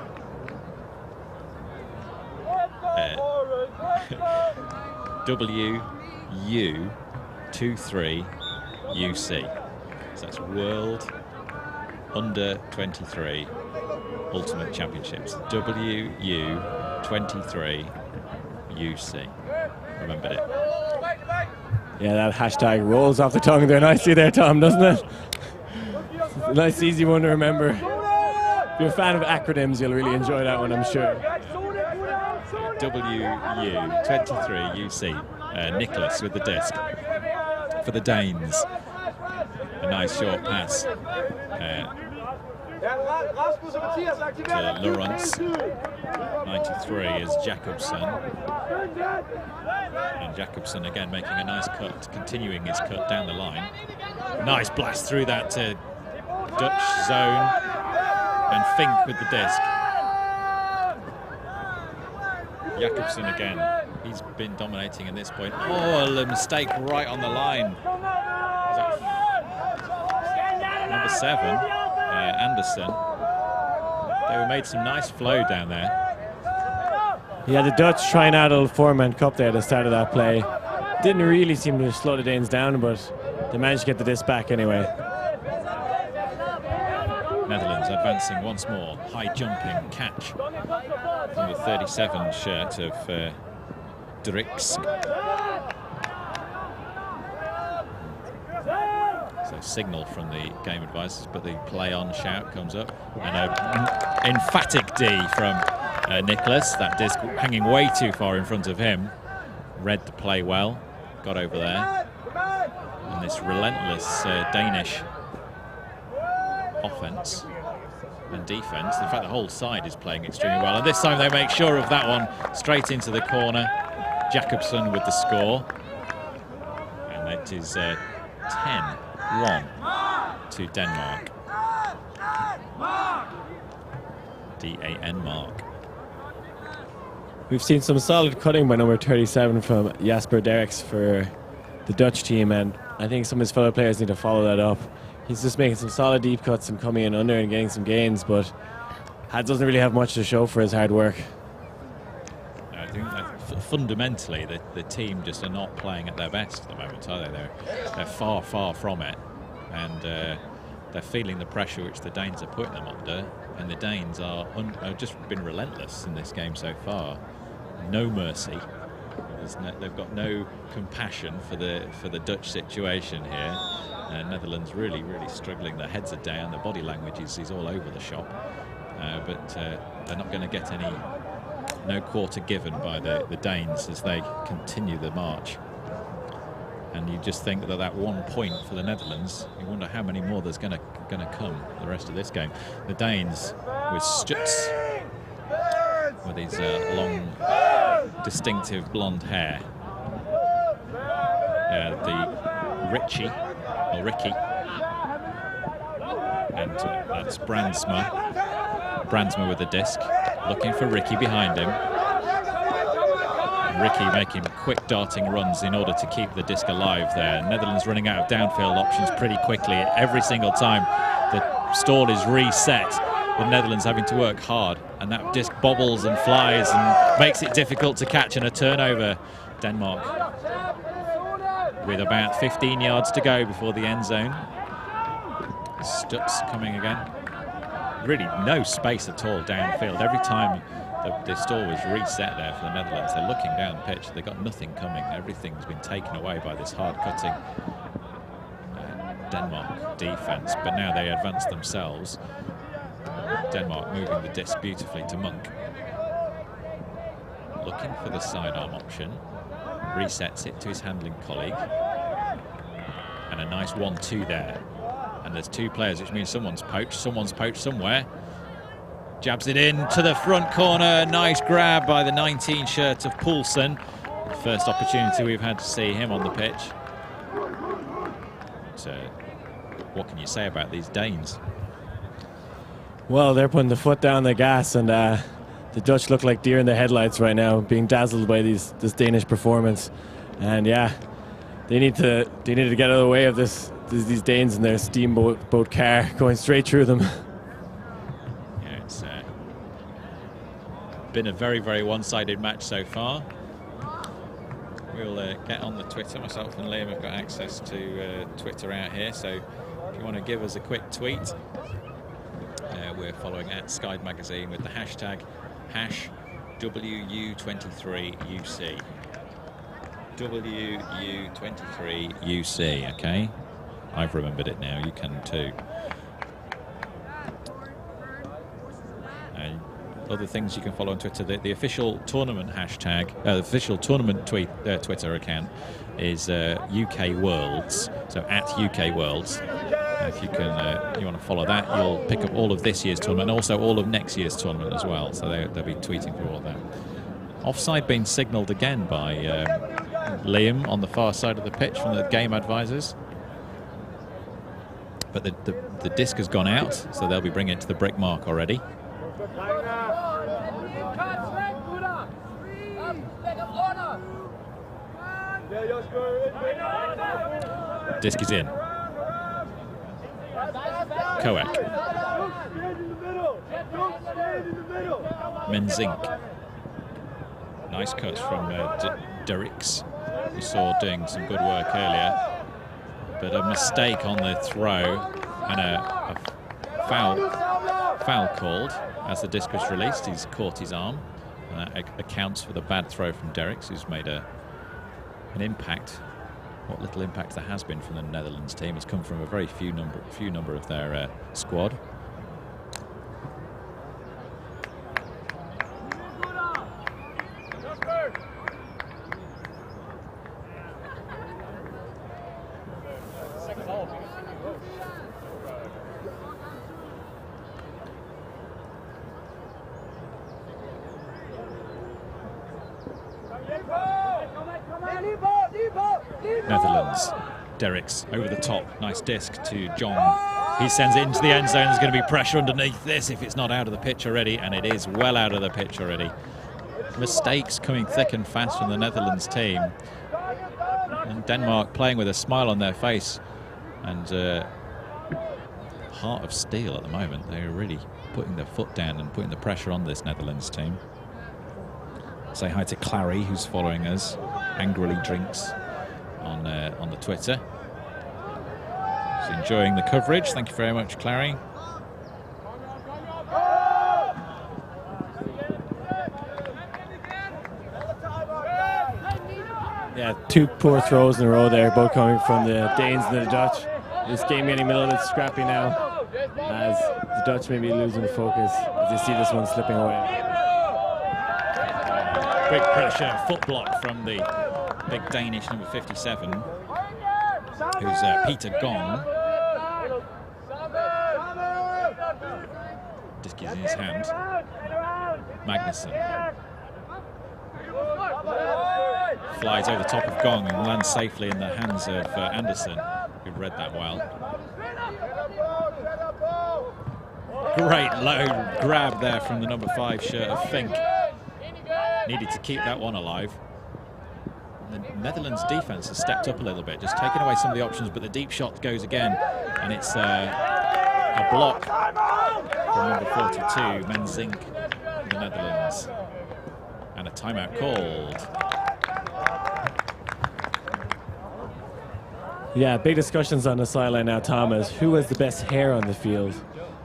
WU23UC. So that's World Under 23 Ultimate Championships. WU23UC. Remembered it. Yeah, that hashtag rolls off the tongue there nicely there, Tom, doesn't it? A nice, easy one to remember. If you're a fan of acronyms, you'll really enjoy that one, I'm sure. WU23UC. Nicholas with the disc for the Danes. A nice short pass to Laurence. 93 is Jacobson. And Jacobson again making a nice cut, continuing his cut down the line. Nice blast through that Dutch zone. And Fink with the disc. Jacobson again. He's been dominating at this point. Oh, a mistake right on the line. Number 7, Anderson. They made some nice flow down there. Yeah, the Dutch trying out a little 4-man cup there at the start of that play. Didn't really seem to slow the Danes down, but they managed to get the disc back anyway. Netherlands advancing once more. High jumping catch. Number 37 shirt of Drix. So signal from the game advisors, but the play on shout comes up. And an emphatic D from Nicholas. That disc hanging way too far in front of him. Read the play well. Got over there. And this relentless Danish offense and defense. In fact, the whole side is playing extremely well. And this time they make sure of that one. Straight into the corner. Jacobson with the score. And it is 10-1 to Denmark. D-A-N Mark. We've seen some solid cutting by number 37 from Jasper Derricks for the Dutch team, and I think some of his fellow players need to follow that up. He's just making some solid deep cuts and coming in under and getting some gains, but doesn't really have much to show for his hard work. I think that fundamentally the team just are not playing at their best at the moment, are they? They're far, far from it, and they're feeling the pressure which the Danes are putting them under, and the Danes have just been relentless in this game so far. No mercy. They've got no compassion for the Dutch situation here. Netherlands really, really struggling. Their heads are down. Their body language is all over the shop. But they're not going to get no quarter given by the Danes as they continue the march. And you just think that 1 point for the Netherlands, you wonder how many more there's going to come the rest of this game. The Danes with Stutz, with his long, distinctive blonde hair. The Ricky, and that's Brandsma. Brandsma with the disc, looking for Ricky behind him. And Ricky making quick darting runs in order to keep the disc alive there. Netherlands running out of downfield options pretty quickly. Every single time the stall is reset, the Netherlands having to work hard, and that disc bobbles and flies and makes it difficult to catch, and a turnover. Denmark with about 15 yards to go before the end zone. Stutz coming again. Really no space at all downfield. Every time the stall was reset there for the Netherlands, they're looking down the pitch. They've got nothing coming. Everything's been taken away by this hard-cutting Denmark defence. But now they advance themselves. Denmark moving the disc beautifully to Monk. Looking for the sidearm option. Resets it to his handling colleague. And a nice 1-2 there. And there's 2 players, which means someone's poached somewhere. Jabs it in to the front corner. Nice grab by the 19 shirt of Poulsen. The first opportunity we've had to see him on the pitch. So, what can you say about these Danes? Well, they're putting the foot down the gas, and the Dutch look like deer in the headlights right now, being dazzled by this Danish performance. And yeah, they need to get out of the way of these Danes in their steamboat car going straight through them. Yeah, it's been a very, very one-sided match so far. We'll get on the Twitter. Myself and Liam have got access to Twitter out here, so if you want to give us a quick tweet, we're following at Skyd Magazine with the hashtag WU23UC. WU23UC, okay? I've remembered it now, you can too. And other things you can follow on Twitter, the official tournament hashtag, the official tournament Twitter account is UK Worlds. So at UK Worlds. If you can, you want to follow that, you'll pick up all of this year's tournament and also all of next year's tournament as well. So they'll be tweeting for all of that. Offside being signalled again by Liam on the far side of the pitch from the game advisors. But the disc has gone out, so they'll be bringing it to the brick mark already. Disc is in. Koek. Menzink. Nice cuts from Derricks, we saw doing some good work earlier. But a mistake on the throw and a foul called as the disc was released. He's caught his arm. And that accounts for the bad throw from Derricks, who's made an impact. What little impact there has been from the Netherlands team has come from a very few number of their squad. Netherlands, Derricks over the top, nice disc to John. He sends it into the end zone. There's going to be pressure underneath this if it's not out of the pitch already, and it is well out of the pitch already. Mistakes coming thick and fast from the Netherlands team. And Denmark playing with a smile on their face and heart of steel at the moment. They're really putting their foot down and putting the pressure on this Netherlands team. Say hi to Clary, who's following us, angrily drinks on the Twitter. She's enjoying the coverage. Thank you very much, Clary. Yeah, two poor throws in a row there, both coming from the Danes and the Dutch. This game getting a little scrappy now, as the Dutch may be losing focus as they see this one slipping away. Quick pressure, foot block from the big Danish number 57, who's Peter Gong. Disc is in his hand. Magnussen flies over the top of Gong and lands safely in the hands of Anderson, who read that well. Great low grab there from the number 5 shirt of Fink. Needed to keep that one alive. The Netherlands defense has stepped up a little bit, just taking away some of the options, but the deep shot goes again, and it's a block from number 42, Menzink, the Netherlands. And a timeout called. Yeah, big discussions on the sideline now, Thomas. Who has the best hair on the field?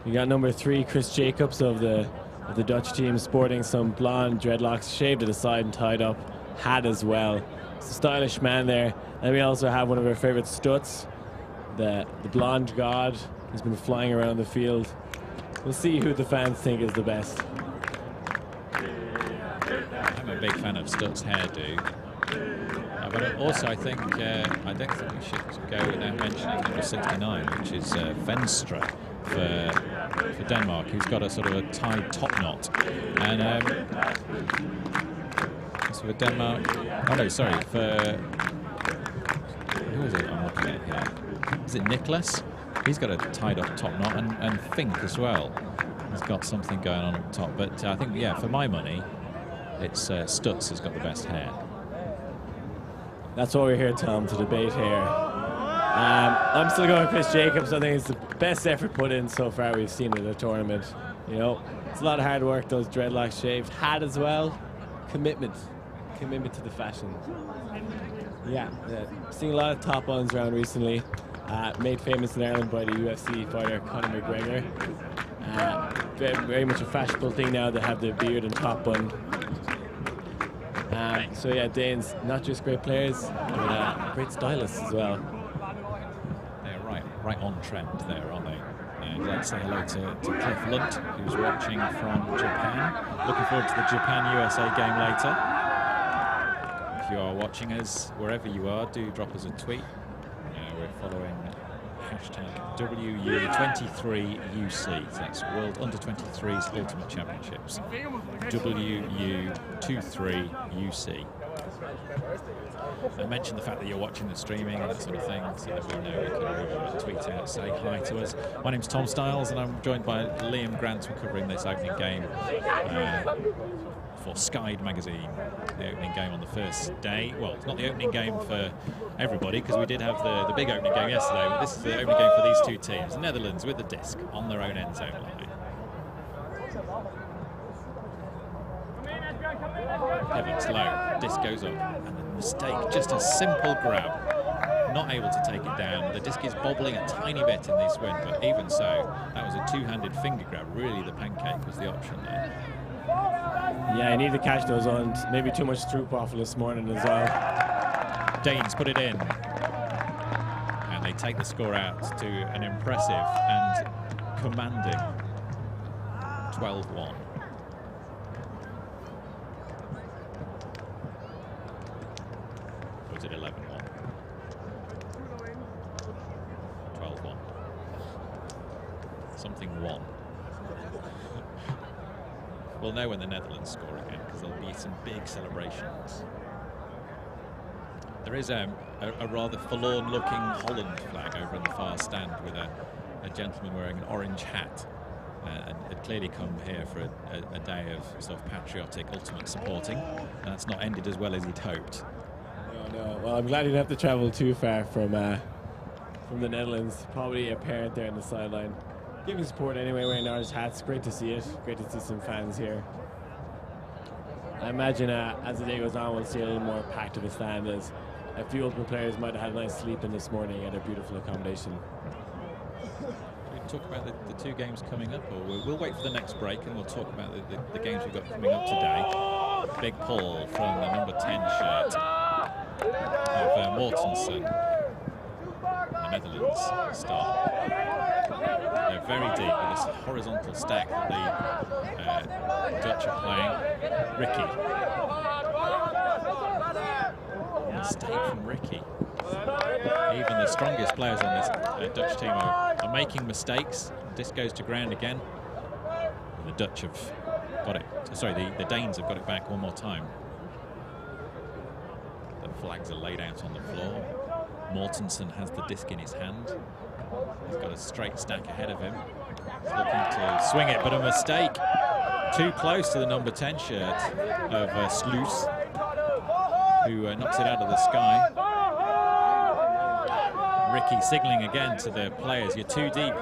You got number 3, Chris Jacobs of the Dutch team, sporting some blonde dreadlocks, shaved to the side and tied up, hat as well. It's a stylish man there. And we also have one of our favourite Stutz, the blonde god, who's been flying around the field. We'll see who the fans think is the best. I'm a big fan of Stutz' hairdo. But also I don't think we should go without mentioning number 69, which is Venstre for Denmark, who's got a sort of a tied top knot. And for Denmark, oh no, sorry, for, who is it I'm looking at here? Is it Nicholas? He's got a tied up top knot, and Fink as well. He's got something going on at the top. But I think, yeah, for my money, it's Stutz has got the best hair. That's what we're here, Tom, to debate here. I'm still going with Chris Jacobs. I think it's the best effort put in so far we've seen in the tournament. You know, it's a lot of hard work, those dreadlocks shaved. Hat as well. Commitment to the fashion. Yeah, seeing a lot of top buns around recently. Made famous in Ireland by the UFC fighter Conor McGregor. Very much a fashionable thing now to have the beard and top bun. So yeah, Danes, not just great players, but great stylists as well. They're right on trend there, aren't they? And let's say hello to Cliff Lunt, who's watching from Japan. Looking forward to the Japan-USA game later. if you are watching us, wherever you are, do drop us a tweet. We're following hashtag WU23UC. So that's World Under-23's Ultimate Championships. WU23UC. I mentioned the fact that you're watching the streaming and that sort of thing, so that we know we can tweet out, say hi to us. My name's Tom Stiles, and I'm joined by Liam Grant. We're covering this opening game for Skyd magazine. The opening game on the first day. Well, it's not the opening game for everybody, because we did have the big opening game yesterday, but this is the opening game for these two teams. The Netherlands with the disc on their own end zone line. Evans low, disc goes up, and the mistake, just a simple grab, not able to take it down. The disc is bobbling a tiny bit in this wind, but even so, that was a two-handed finger grab. Really, the pancake was the option there. Yeah, you need to catch those on. Maybe too much through waffle this morning as well. Danes put it in, and they take the score out to an impressive and commanding 12-1. Was it 11-1? 12-1. Something won. We'll know when the Netherlands score again, because there'll be some big celebrations. There is a rather forlorn-looking Holland flag over in the far stand with a gentleman wearing an orange hat. And had clearly come here for a day of sort of patriotic ultimate supporting. And that's not ended as well as he'd hoped. No. Well, I'm glad you didn't have to travel too far from the Netherlands. Probably a parent there on the sideline, giving support anyway, wearing orange hats. Great to see it. Great to see some fans here. I imagine as the day goes on, we'll see a little more packed of a stand, as a few Ultimate players might have had a nice sleep in this morning at a beautiful accommodation. We talk about the two games coming up, or we'll wait for the next break and we'll talk about the games we've got coming up today. Big pull from the number 10 shirt of Mortensen, the Netherlands star. They're very deep with this horizontal stack that the Dutch are playing. Ricky. Mistake from Ricky. Even the strongest players on this Dutch team are making mistakes. Disc goes to ground again. And the Dutch have got it. Sorry, the Danes have got it back one more time. The flags are laid out on the floor. Mortensen has the disc in his hand. He's got a straight stack ahead of him. He's looking to swing it, but a mistake. Too close to the number 10 shirt of Sluis, who knocks it out of the sky. Ricky signalling again to the players, you're too deep,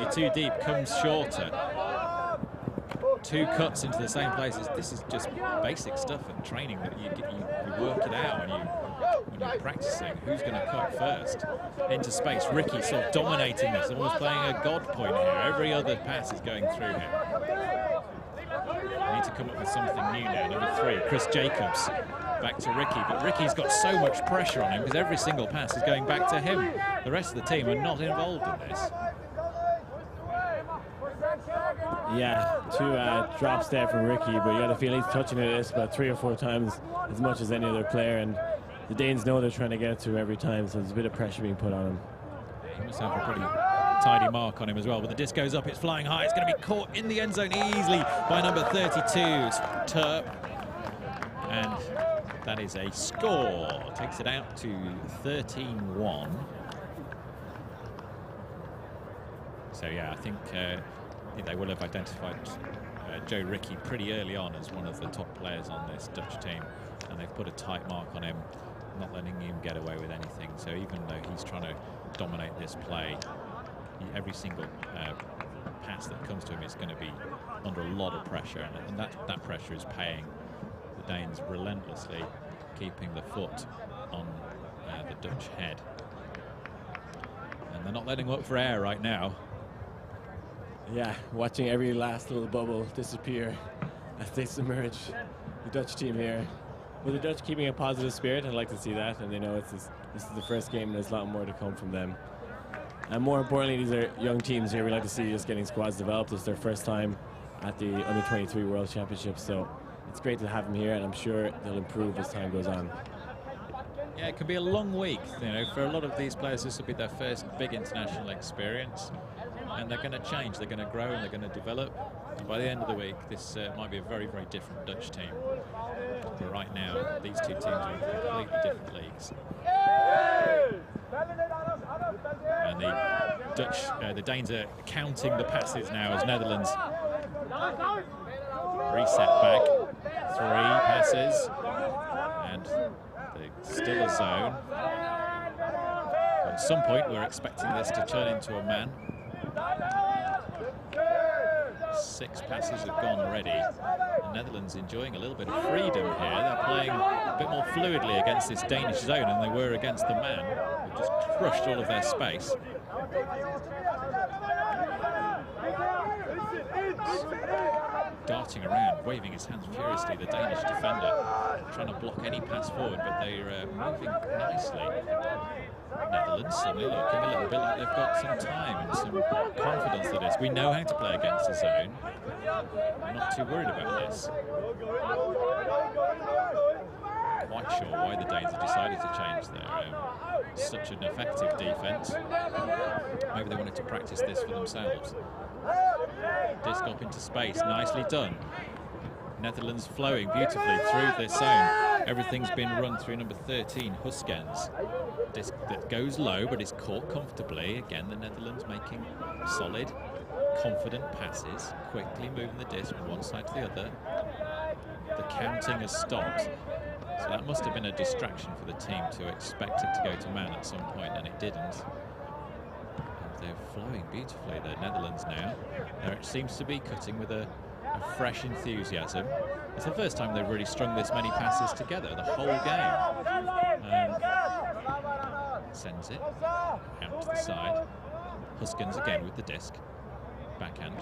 comes shorter. Two cuts into the same places. This is just basic stuff and training that you work it out when you're practicing. Who's going to cut first? Into space. Ricky sort of dominating this, almost playing a god point here. Every other pass is going through him. We need to come up with something new now. Number 3, Chris Jacobs. Back to Ricky, but Ricky's got so much pressure on him because every single pass is going back to him. The rest of the team are not involved in this. Yeah, 2 drops there from Ricky, but you got to feel he's touching it about 3 or 4 times as much as any other player, and the Danes know they're trying to get it to every time, so there's a bit of pressure being put on him. He must have a pretty tidy mark on him as well, but the disc goes up, it's flying high, it's going to be caught in the end zone easily by number 32, it's Turp, and that is a score. Takes it out to 13-1. So yeah, I think they will have identified Joe Ricky pretty early on as one of the top players on this Dutch team, and they've put a tight mark on him, not letting him get away with anything. So even though he's trying to dominate this play, every single pass that comes to him is going to be under a lot of pressure, and that pressure is paying the Danes relentlessly, keeping the foot on the Dutch head. And they're not letting up for air right now. Yeah, watching every last little bubble disappear as they submerge the Dutch team here. With the Dutch keeping a positive spirit, I'd like to see that, and they know this is the first game and there's a lot more to come from them. And more importantly, these are young teams here. We like to see just getting squads developed. It's their first time at the Under-23 World Championships, so it's great to have them here, and I'm sure they'll improve as time goes on. Yeah, it can be a long week. You know, for a lot of these players, this will be their first big international experience, and they're going to change. They're going to grow and they're going to develop. And by the end of the week, this might be a very, very different Dutch team. But right now, these two teams are in completely different leagues. And the Danes are counting the passes now as Netherlands reset back. 3 passes, and still a zone. At some point, we're expecting this to turn into a man. 6 passes have gone already. The Netherlands enjoying a little bit of freedom here. They're playing a bit more fluidly against this Danish zone than they were against the man, who just crushed all of their space. Darting around, waving his hands furiously, the Danish defender trying to block any pass forward, but they're moving nicely. Netherlands suddenly looking a little bit like they've got some time and some confidence to this. We know how to play against the zone. I'm not too worried about this. Quite sure why the Danes have decided to change their such an effective defence. Maybe they wanted to practice this for themselves. Disc up into space, nicely done. Netherlands flowing beautifully through this zone. Everything's been run through number 13, Huskens. Disc that goes low but is caught comfortably. Again, the Netherlands making solid, confident passes, quickly moving the disc from one side to the other. The counting has stopped. So that must have been a distraction for the team to expect it to go to man at some point, and it didn't. And they're flowing beautifully, the Netherlands now. There it seems to be cutting with a fresh enthusiasm. It's the first time they've really strung this many passes together, the whole game. Sends it out to the side. Huskens again with the disc. Backhand,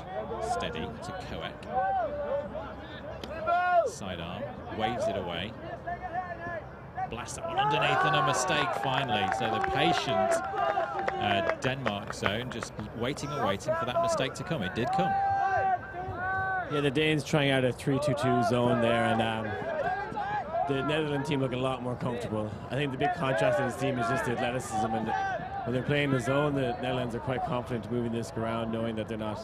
steady to Koek. Sidearm, waves it away. Blast that one underneath and a mistake finally. So the patient Denmark zone just waiting and waiting for that mistake to come. It did come. Yeah, the Danes trying out a 3-2-2 zone there, and the Netherlands team look a lot more comfortable. I think the big contrast in this team is just the athleticism, and when they're playing the zone, the Netherlands are quite confident moving this around, knowing that they don't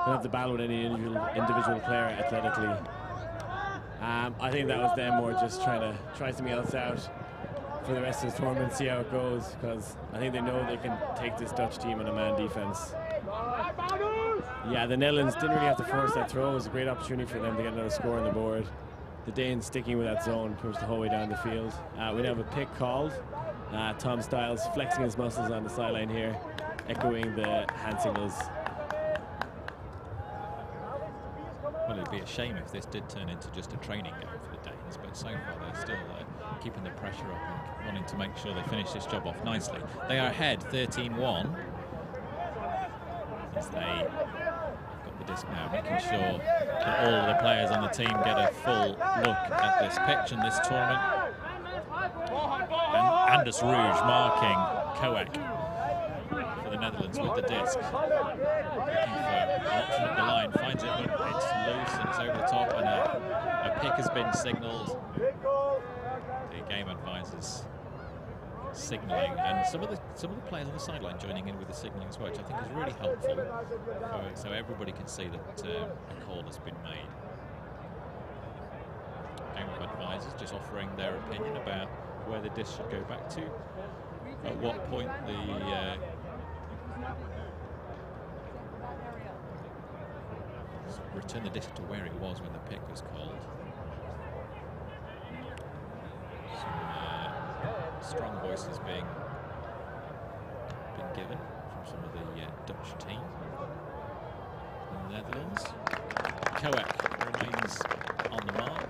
have to battle with any individual player athletically. I think that was them more just trying to try something else out for the rest of the tournament, see how it goes, because I think they know they can take this Dutch team in a man defense. Yeah, the Netherlands didn't really have to force that throw. It was a great opportunity for them to get another score on the board. The Danes sticking with that zone pushed the whole way down the field. We now have a pick called. Tom Stiles flexing his muscles on the sideline here, echoing the hand signals. Well, it'd be a shame if this did turn into just a training game for the Danes, but so far they're still keeping the pressure up and wanting to make sure they finish this job off nicely. They are ahead 13-1 as they got the disc now, making sure that all of the players on the team get a full look at this pitch and this tournament. And Anders Rouge marking Koek for the Netherlands with the disc. Looking for an option at the line, finds it, but it's loose and it's over the top, and a pick has been signalled. The game advisors signalling, and some of the players on the sideline joining in with the signalling as well, which I think is really helpful, so everybody can see that a call has been made. Game advisors just offering their opinion about where the disc should go back to, at what point the return the disc to where it was when the pick was called. Some strong voices being given from some of the Dutch team. In the Netherlands, Koek remains on the mark.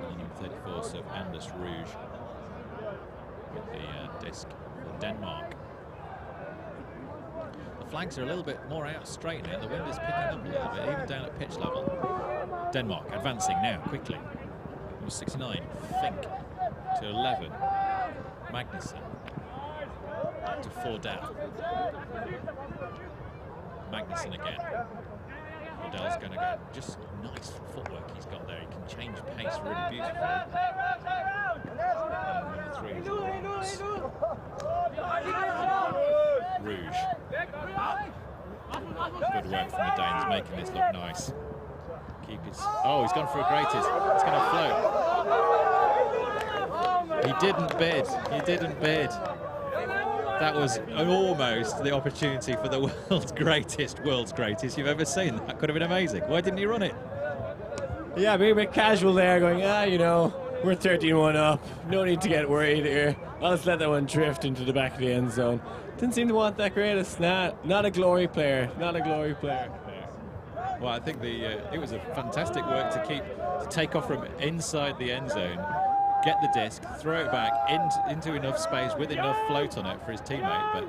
Number 34, so Anders Rouge with the disc for Denmark. The flags are a little bit more out straight now. The wind is picking up a little bit, even down at pitch level. Denmark advancing now quickly. Number 69, Fink to 11. Magnussen to 4 down. Magnussen again. Odell's going to go. Just nice footwork he's got there. He can change pace really beautifully. And number 3, Rouge. Good work from the Danes, making this look nice. Keep his. Oh, he's gone for a greatest. It's going to float. He didn't bid. He didn't bid. That was almost the opportunity for the world's greatest you've ever seen. That could have been amazing. Why didn't he run it? Yeah, being a bit casual there, going, you know, we're 13-1 up. No need to get worried here. I'll just let that one drift into the back of the end zone. Didn't seem to want that greatest. Not a glory player. Not a glory player. Well, I think it was a fantastic work to take off from inside the end zone, get the disc, throw it back into enough space with enough float on it for his teammate. But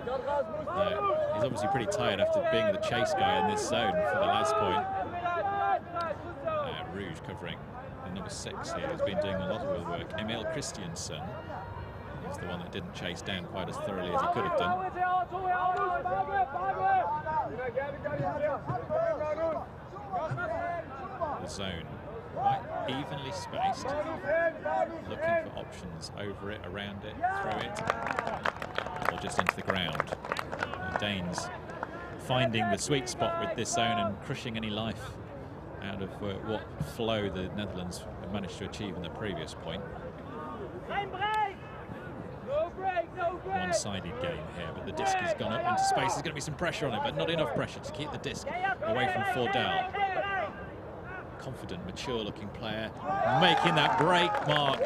he's obviously pretty tired after being the chase guy in this zone for the last point. Rouge covering the number 6 here. He's been doing a lot of wheel work. Emil Christiansen is the one that didn't chase down quite as thoroughly as he could have done. The zone quite evenly spaced, looking for options over it, around it, through it, or just into the ground. The Danes finding the sweet spot with this zone and crushing any life out of what flow the Netherlands managed to achieve in the previous point. One-sided game here, but the disc has gone up into space. There's going to be some pressure on it, but not enough pressure to keep the disc away from Fordell. Confident, mature-looking player, making that break mark.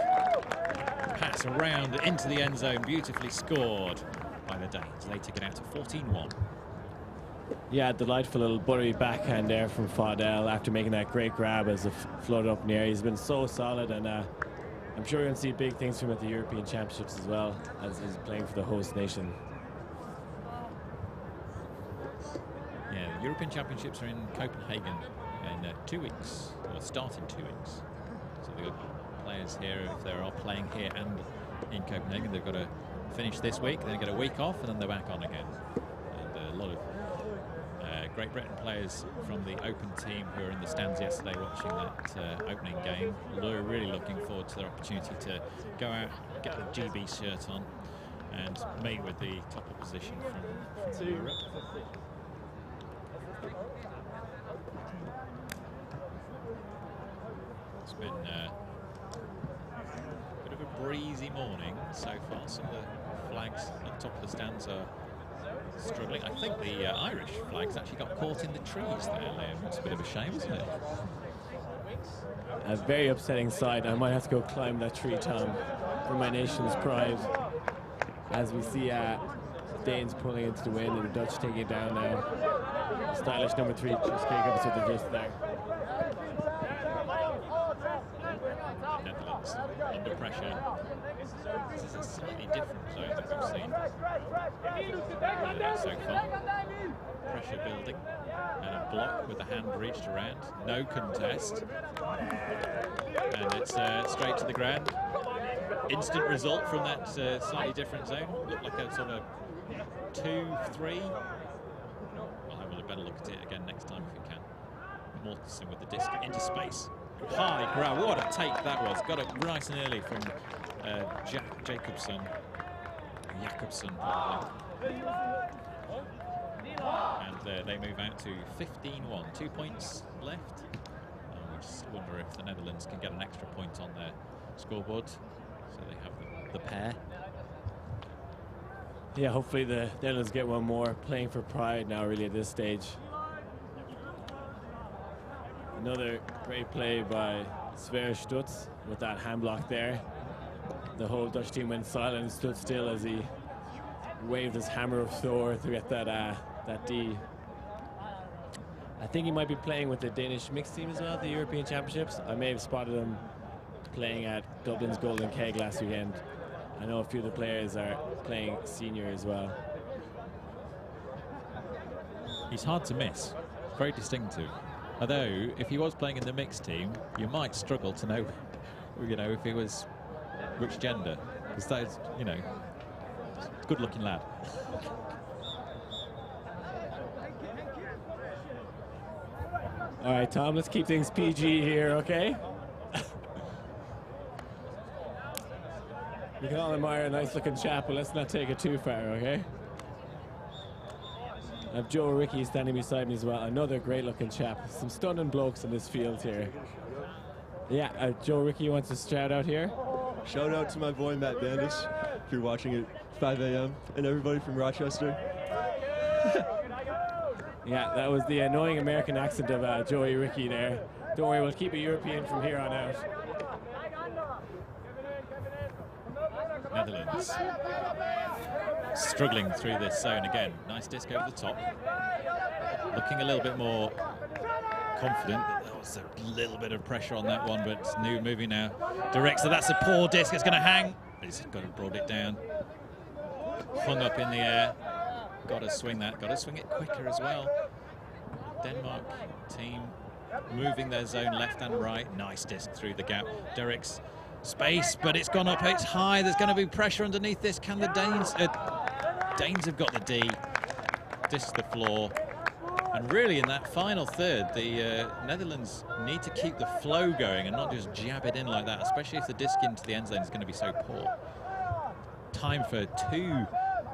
Pass around into the end zone, beautifully scored by the Danes. They take it out to 14-1. Yeah, delightful little buttery backhand there from Fordell after making that great grab as it floated up in the air. He's been so solid, and I'm sure we're going to see big things from him at the European Championships as well, as he's playing for the host nation. Yeah, the European Championships are in Copenhagen in 2 weeks, or start in 2 weeks. So the players here, if they are playing here and in Copenhagen, they've got to finish this week, then get a week off, and then they're back on again. And a lot of Great Britain players from the Open team who were in the stands yesterday watching that opening game. They're really looking forward to their opportunity to go out, get the GB shirt on, and meet with the top opposition from Europe. It's been a bit of a breezy morning so far. Some of the flags at the top of the stands are struggling. I think the Irish flags actually got caught in the trees there, Liam. It's a bit of a shame, isn't it? A very upsetting sight. I might have to go climb that tree, Tom, for my nation's pride. As we see Danes pulling into the wind and the Dutch taking it down now. Stylish number 3, Chris Jacobs with the wrist there. Netherlands under pressure. This is a slightly different zone that we've seen so far. Pressure building and a block with the hand reached around. No contest. And it's straight to the ground. Instant result from that slightly different zone. Looked like a sort of 2-3. We'll have a better look at it again next time if we can. Mortensen with the disc into space. High grab, what a take that was. Got it nice and early from Jacobson probably. And they move out to 15-1, 2 points left. We just wonder if the Netherlands can get an extra point on their scoreboard, so they have the pair. Yeah, hopefully the Netherlands get one more. Playing for pride now, really, at this stage. Another great play by Sverre Stutz with that hand block there. The whole Dutch team went silent and stood still as he waved his hammer of Thor to get that D. I think he might be playing with the Danish mixed team as well, the European Championships. I may have spotted him playing at Dublin's Golden Keg last weekend. I know a few of the players are playing senior as well. He's hard to miss, very distinctive. Although, if he was playing in the mixed team, you might struggle to know, if he was which gender, because that is, good-looking lad. All right, Tom, let's keep things PG here, okay? We can all admire a nice-looking chap, but let's not take it too far, okay? I have Joe Ricky standing beside me as well. Another great-looking chap. Some stunning blokes in this field here. Yeah, Joe Ricky wants to shout out here. Shout out to my boy Matt Bandish, if you're watching at 5 a.m., and everybody from Rochester. Yeah, that was the annoying American accent of Joey Ricky there. Don't worry, we'll keep it European from here on out. Netherlands struggling through this zone again. Nice disc over the top. Looking a little bit more confident. There was a little bit of pressure on that one, but it's moving now. Direct, so that's a poor disc. It's going to hang. He's got to brought it down. Hung up in the air. Got to swing that. Got to swing it quicker as well. Denmark team moving their zone left and right. Nice disc through the gap. Derek's space, but it's gone up. It's high. There's going to be pressure underneath this. Can the Danes? Danes have got the D. Disc the floor. And really, in that final third, the Netherlands need to keep the flow going and not just jab it in like that, especially if the disc into the end zone is going to be so poor. Time for 2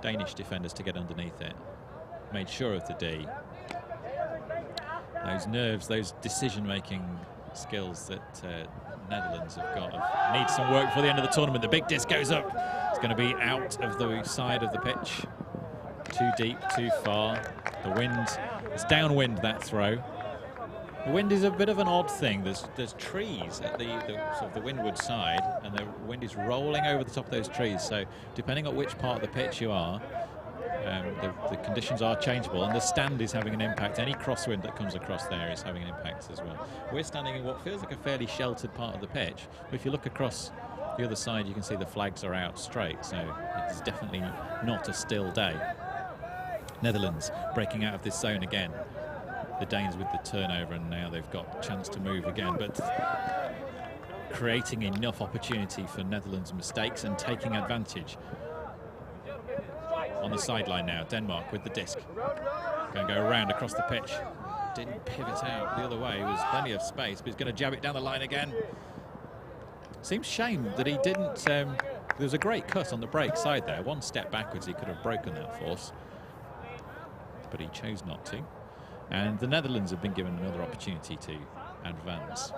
Danish defenders to get underneath it. Made sure of the D. Those nerves, those decision-making skills that Netherlands have got need some work before the end of the tournament. The big disc goes up. It's going to be out of the side of the pitch. Too deep, too far. The wind, it's downwind, that throw. The wind is a bit of an odd thing. There's trees at the sort of the windward side, and the wind is rolling over the top of those trees. So depending on which part of the pitch you are, the conditions are changeable, and the stand is having an impact. Any crosswind that comes across there is having an impact as well. We're standing in what feels like a fairly sheltered part of the pitch, but if you look across the other side, you can see the flags are out straight, so it's definitely not a still day. Netherlands breaking out of this zone again. The Danes with the turnover, and now they've got a chance to move again, but creating enough opportunity for Netherlands' mistakes and taking advantage. On the sideline now, Denmark with the disc. Going to go around across the pitch. Didn't pivot out the other way. There was plenty of space, but he's going to jab it down the line again. Seems shame that he didn't... there was a great cut on the break side there. One step backwards, he could have broken that force. But he chose not to. And the Netherlands have been given another opportunity to advance.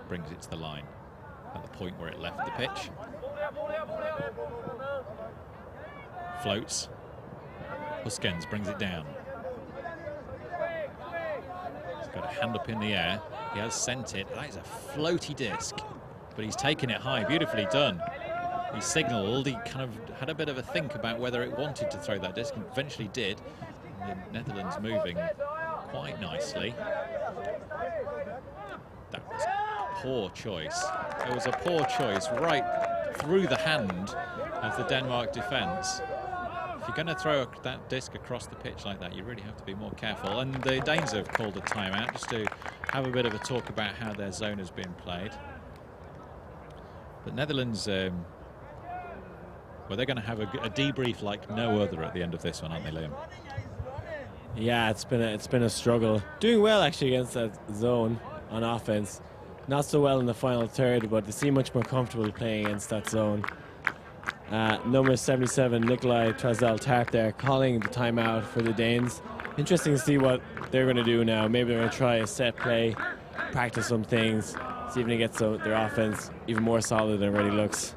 Brings it to the line at the point where it left the pitch. Floats. Huskens brings it down. He's got a hand up in the air. He has sent it. That is a floaty disc, but he's taken it high. Beautifully done. He signalled. He kind of had a bit of a think about whether it wanted to throw that disc, and eventually did. And the Netherlands moving quite nicely. That was a poor choice. It was a poor choice right through the hand of the Denmark defence. If you're going to throw that disc across the pitch like that, you really have to be more careful. And the Danes have called a timeout just to have a bit of a talk about how their zone has been played. But Netherlands, well, they're going to have a debrief like no other at the end of this one, aren't they, Liam? Yeah, it's been a struggle. Doing well actually against that zone on offense. Not so well in the final third, but they seem much more comfortable playing against that zone. Number 77, Nikolai Trazel-Tarp there, calling the timeout for the Danes. Interesting to see what they're going to do now. Maybe they're going to try a set play, practice some things, see if they get their offense even more solid than it already looks.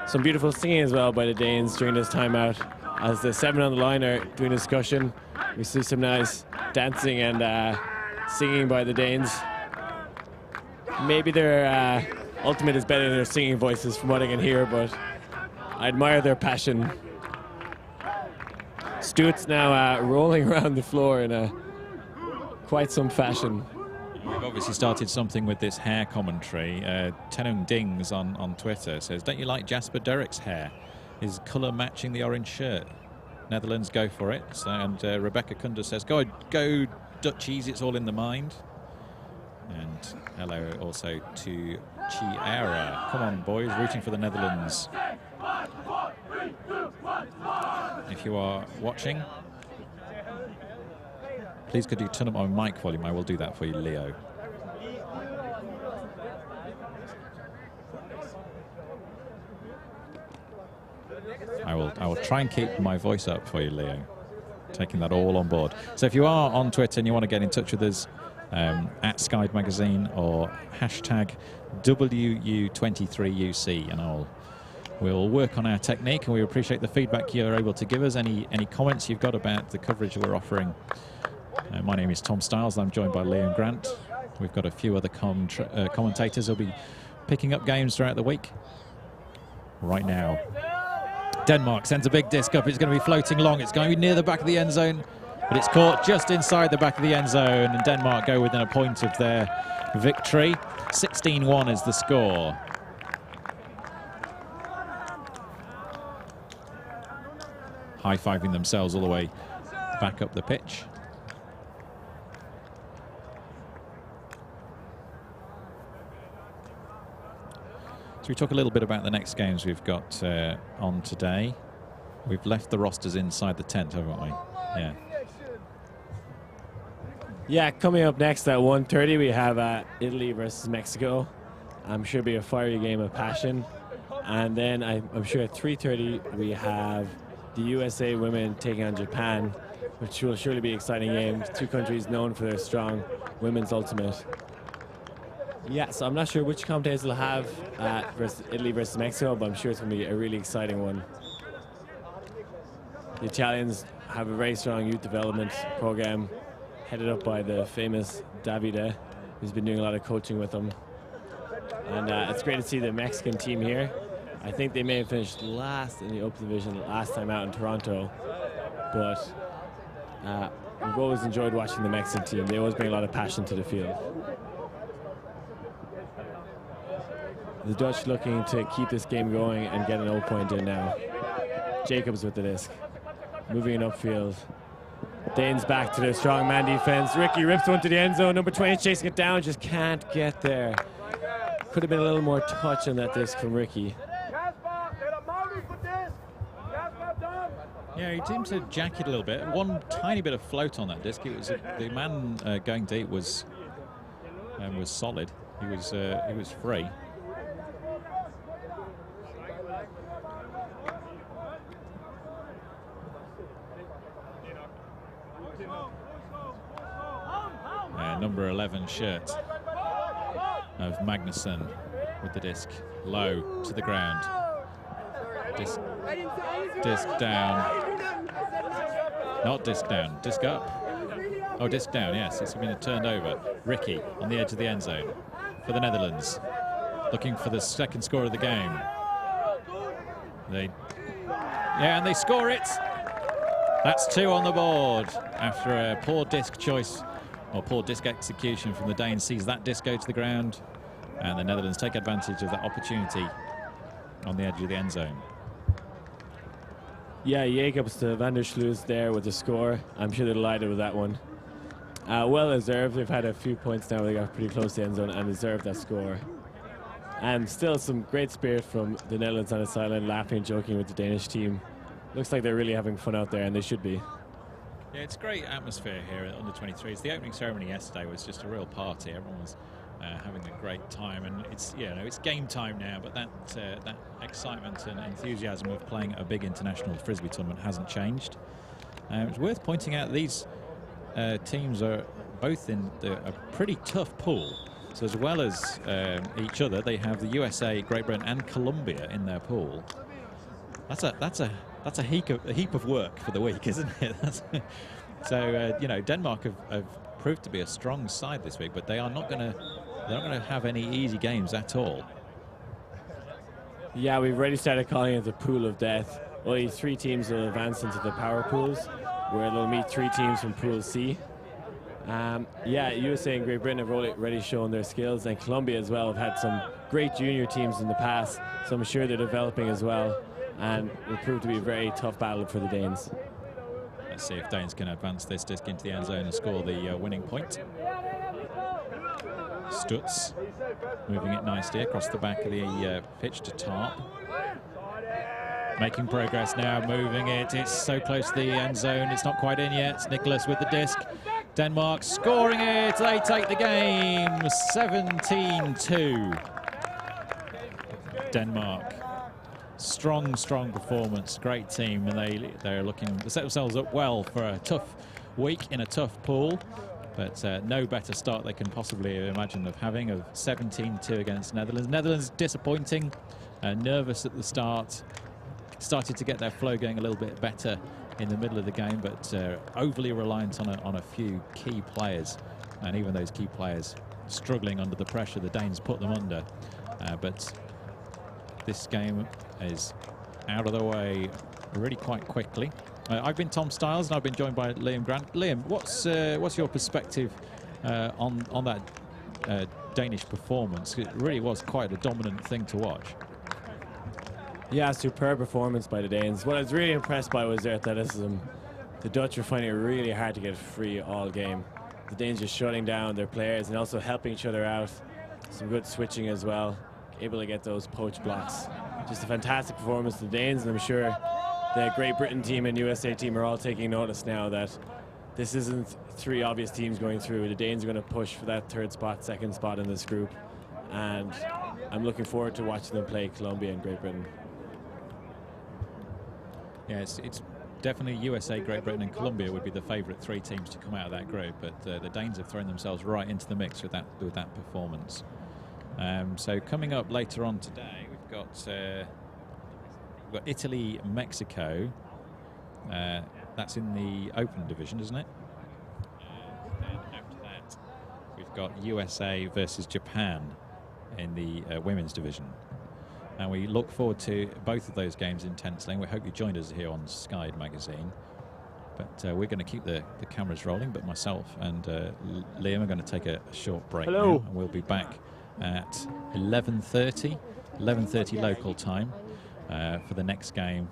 Some beautiful singing as well by the Danes during this timeout. As the 7 on the line are doing a discussion, we see some nice dancing and singing by the Danes. Maybe their ultimate is better than their singing voices from what I can hear, but I admire their passion. Stuart's now rolling around the floor in quite some fashion. We've obviously started something with this hair commentary. Tenung Dings on Twitter says, "Don't you like Jasper Derrick's hair? His colour matching the orange shirt." Netherlands go for it. So, and Rebecca Kunda says, go Dutchies, it's all in the mind. And hello also to Chiara. Come on, boys, rooting for the Netherlands. If you are watching, please could you turn up my mic volume? I will do that for you, Leo. I will try and keep my voice up for you, Leo. Taking that all on board. So if you are on Twitter and you want to get in touch with us, at Sky Magazine or hashtag WU23UC, and we'll work on our technique, and we appreciate the feedback you're able to give us. Any comments you've got about the coverage we're offering. My name is Tom Stiles. I'm joined by Liam Grant. We've got a few other commentators who'll be picking up games throughout the week. Right now, Denmark sends a big disc up. It's going to be floating long. It's going to be near the back of the end zone, but it's caught just inside the back of the end zone, and Denmark go within a point of their victory. 16-1 is the score. High-fiving themselves all the way back up the pitch. So we talk a little bit about the next games we've got on today. We've left the rosters inside the tent, haven't we? Yeah. Yeah, coming up next at 1:30 we have Italy versus Mexico. I'm sure it'll be a fiery game of passion. And then I'm sure at 3:30 we have the USA women taking on Japan, which will surely be an exciting game. Two countries known for their strong women's ultimate. Yeah, so I'm not sure which commentators will have Italy versus Mexico, but I'm sure it's going to be a really exciting one. The Italians have a very strong youth development program headed up by the famous Davide, who's been doing a lot of coaching with them. And it's great to see the Mexican team here. I think they may have finished last in the Open Division last time out in Toronto, but we've always enjoyed watching the Mexican team. They always bring a lot of passion to the field. The Dutch looking to keep this game going and get an 0 point in now. Jacobs with the disc. Moving it upfield. Danes back to their strong man defense. Ricky rips one to the end zone. Number 20 chasing it down, just can't get there. Could have been a little more touch on that disc from Ricky. Yeah, he seemed to jack it a little bit. One tiny bit of float on that disc. It was the man going deep was solid. He was free. Number 11 shirt of Magnussen with the disc low to the ground. Disc down. Not disc down, disc up. Oh, disc down, yes, it's been turned over. Ricky on the edge of the end zone for the Netherlands, looking for the second score of the game. And they score it. That's 2 on the board after a poor disc choice, or poor disc execution from the Danes. Sees that disc go to the ground, and the Netherlands take advantage of that opportunity on the edge of the end zone. Yeah, Jacobs to Van der Sluis there with the score. I'm sure they're delighted with that one. Well deserved. They've had a few points now where they got pretty close to the end zone and deserved that score. And still some great spirit from the Netherlands on the sideline, laughing and joking with the Danish team. Looks like they're really having fun out there, and they should be. Yeah, it's a great atmosphere here at Under-23s. The opening ceremony yesterday was just a real party. Everyone was having a great time, and it's it's game time now. But that excitement and enthusiasm of playing a big international frisbee tournament hasn't changed. It's worth pointing out these teams are both in a pretty tough pool. So as well as each other, they have the USA, Great Britain, and Colombia in their pool. That's a heap of work for the week, isn't it? So Denmark have proved to be a strong side this week, but they're not going to have any easy games at all. Yeah, we've already started calling it the pool of death. Only 3 teams will advance into the power pools, where they'll meet 3 teams from Pool C. USA and Great Britain have already shown their skills, and Colombia as well have had some great junior teams in the past, so I'm sure they're developing as well, and will prove to be a very tough battle for the Danes. Let's see if Danes can advance this disc into the end zone and score the winning point. Stutz moving it nicely across the back of the pitch to Tarp. Making progress now, moving it. It's so close to the end zone. It's not quite in yet. It's Nicholas with the disc. Denmark scoring it. They take the game 17-2. Denmark. Strong performance. Great team, and they're looking to set themselves up well for a tough week in a tough pool. But no better start they can possibly imagine of having, of 17-2 against Netherlands. Netherlands disappointing, nervous at the start. Started to get their flow going a little bit better in the middle of the game, but overly reliant on a few key players. And even those key players struggling under the pressure the Danes put them under. But this game is out of the way really quite quickly. I've been Tom Stiles, and I've been joined by Liam Grant. Liam, what's your perspective on that Danish performance? It really was quite a dominant thing to watch. Yeah, superb performance by the Danes. What I was really impressed by was their athleticism. The Dutch were finding it really hard to get free all game. The Danes just shutting down their players and also helping each other out. Some good switching as well, able to get those poach blocks. Just a fantastic performance to the Danes, and I'm sure the Great Britain team and USA team are all taking notice now that this isn't three obvious teams going through. The Danes are going to push for that second spot in this group, and I'm looking forward to watching them play Colombia and Great Britain. Yeah, it's definitely USA, Great Britain and Colombia would be the favourite three teams to come out of that group, but the Danes have thrown themselves right into the mix with that performance. So coming up later on today, we've got Italy, Mexico. That's in the open division, isn't it? And after that, we've got USA versus Japan in the women's division. And we look forward to both of those games intensely, and we hope you joined us here on Sky Magazine. But we're going to keep the cameras rolling, but myself and Liam are going to take a short break now, and we'll be back at 11:30 local time for the next game,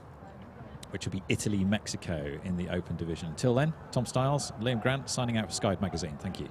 which will be Italy-Mexico in the open division. Until then, Tom Stiles, Liam Grant signing out for Sky Magazine. Thank you.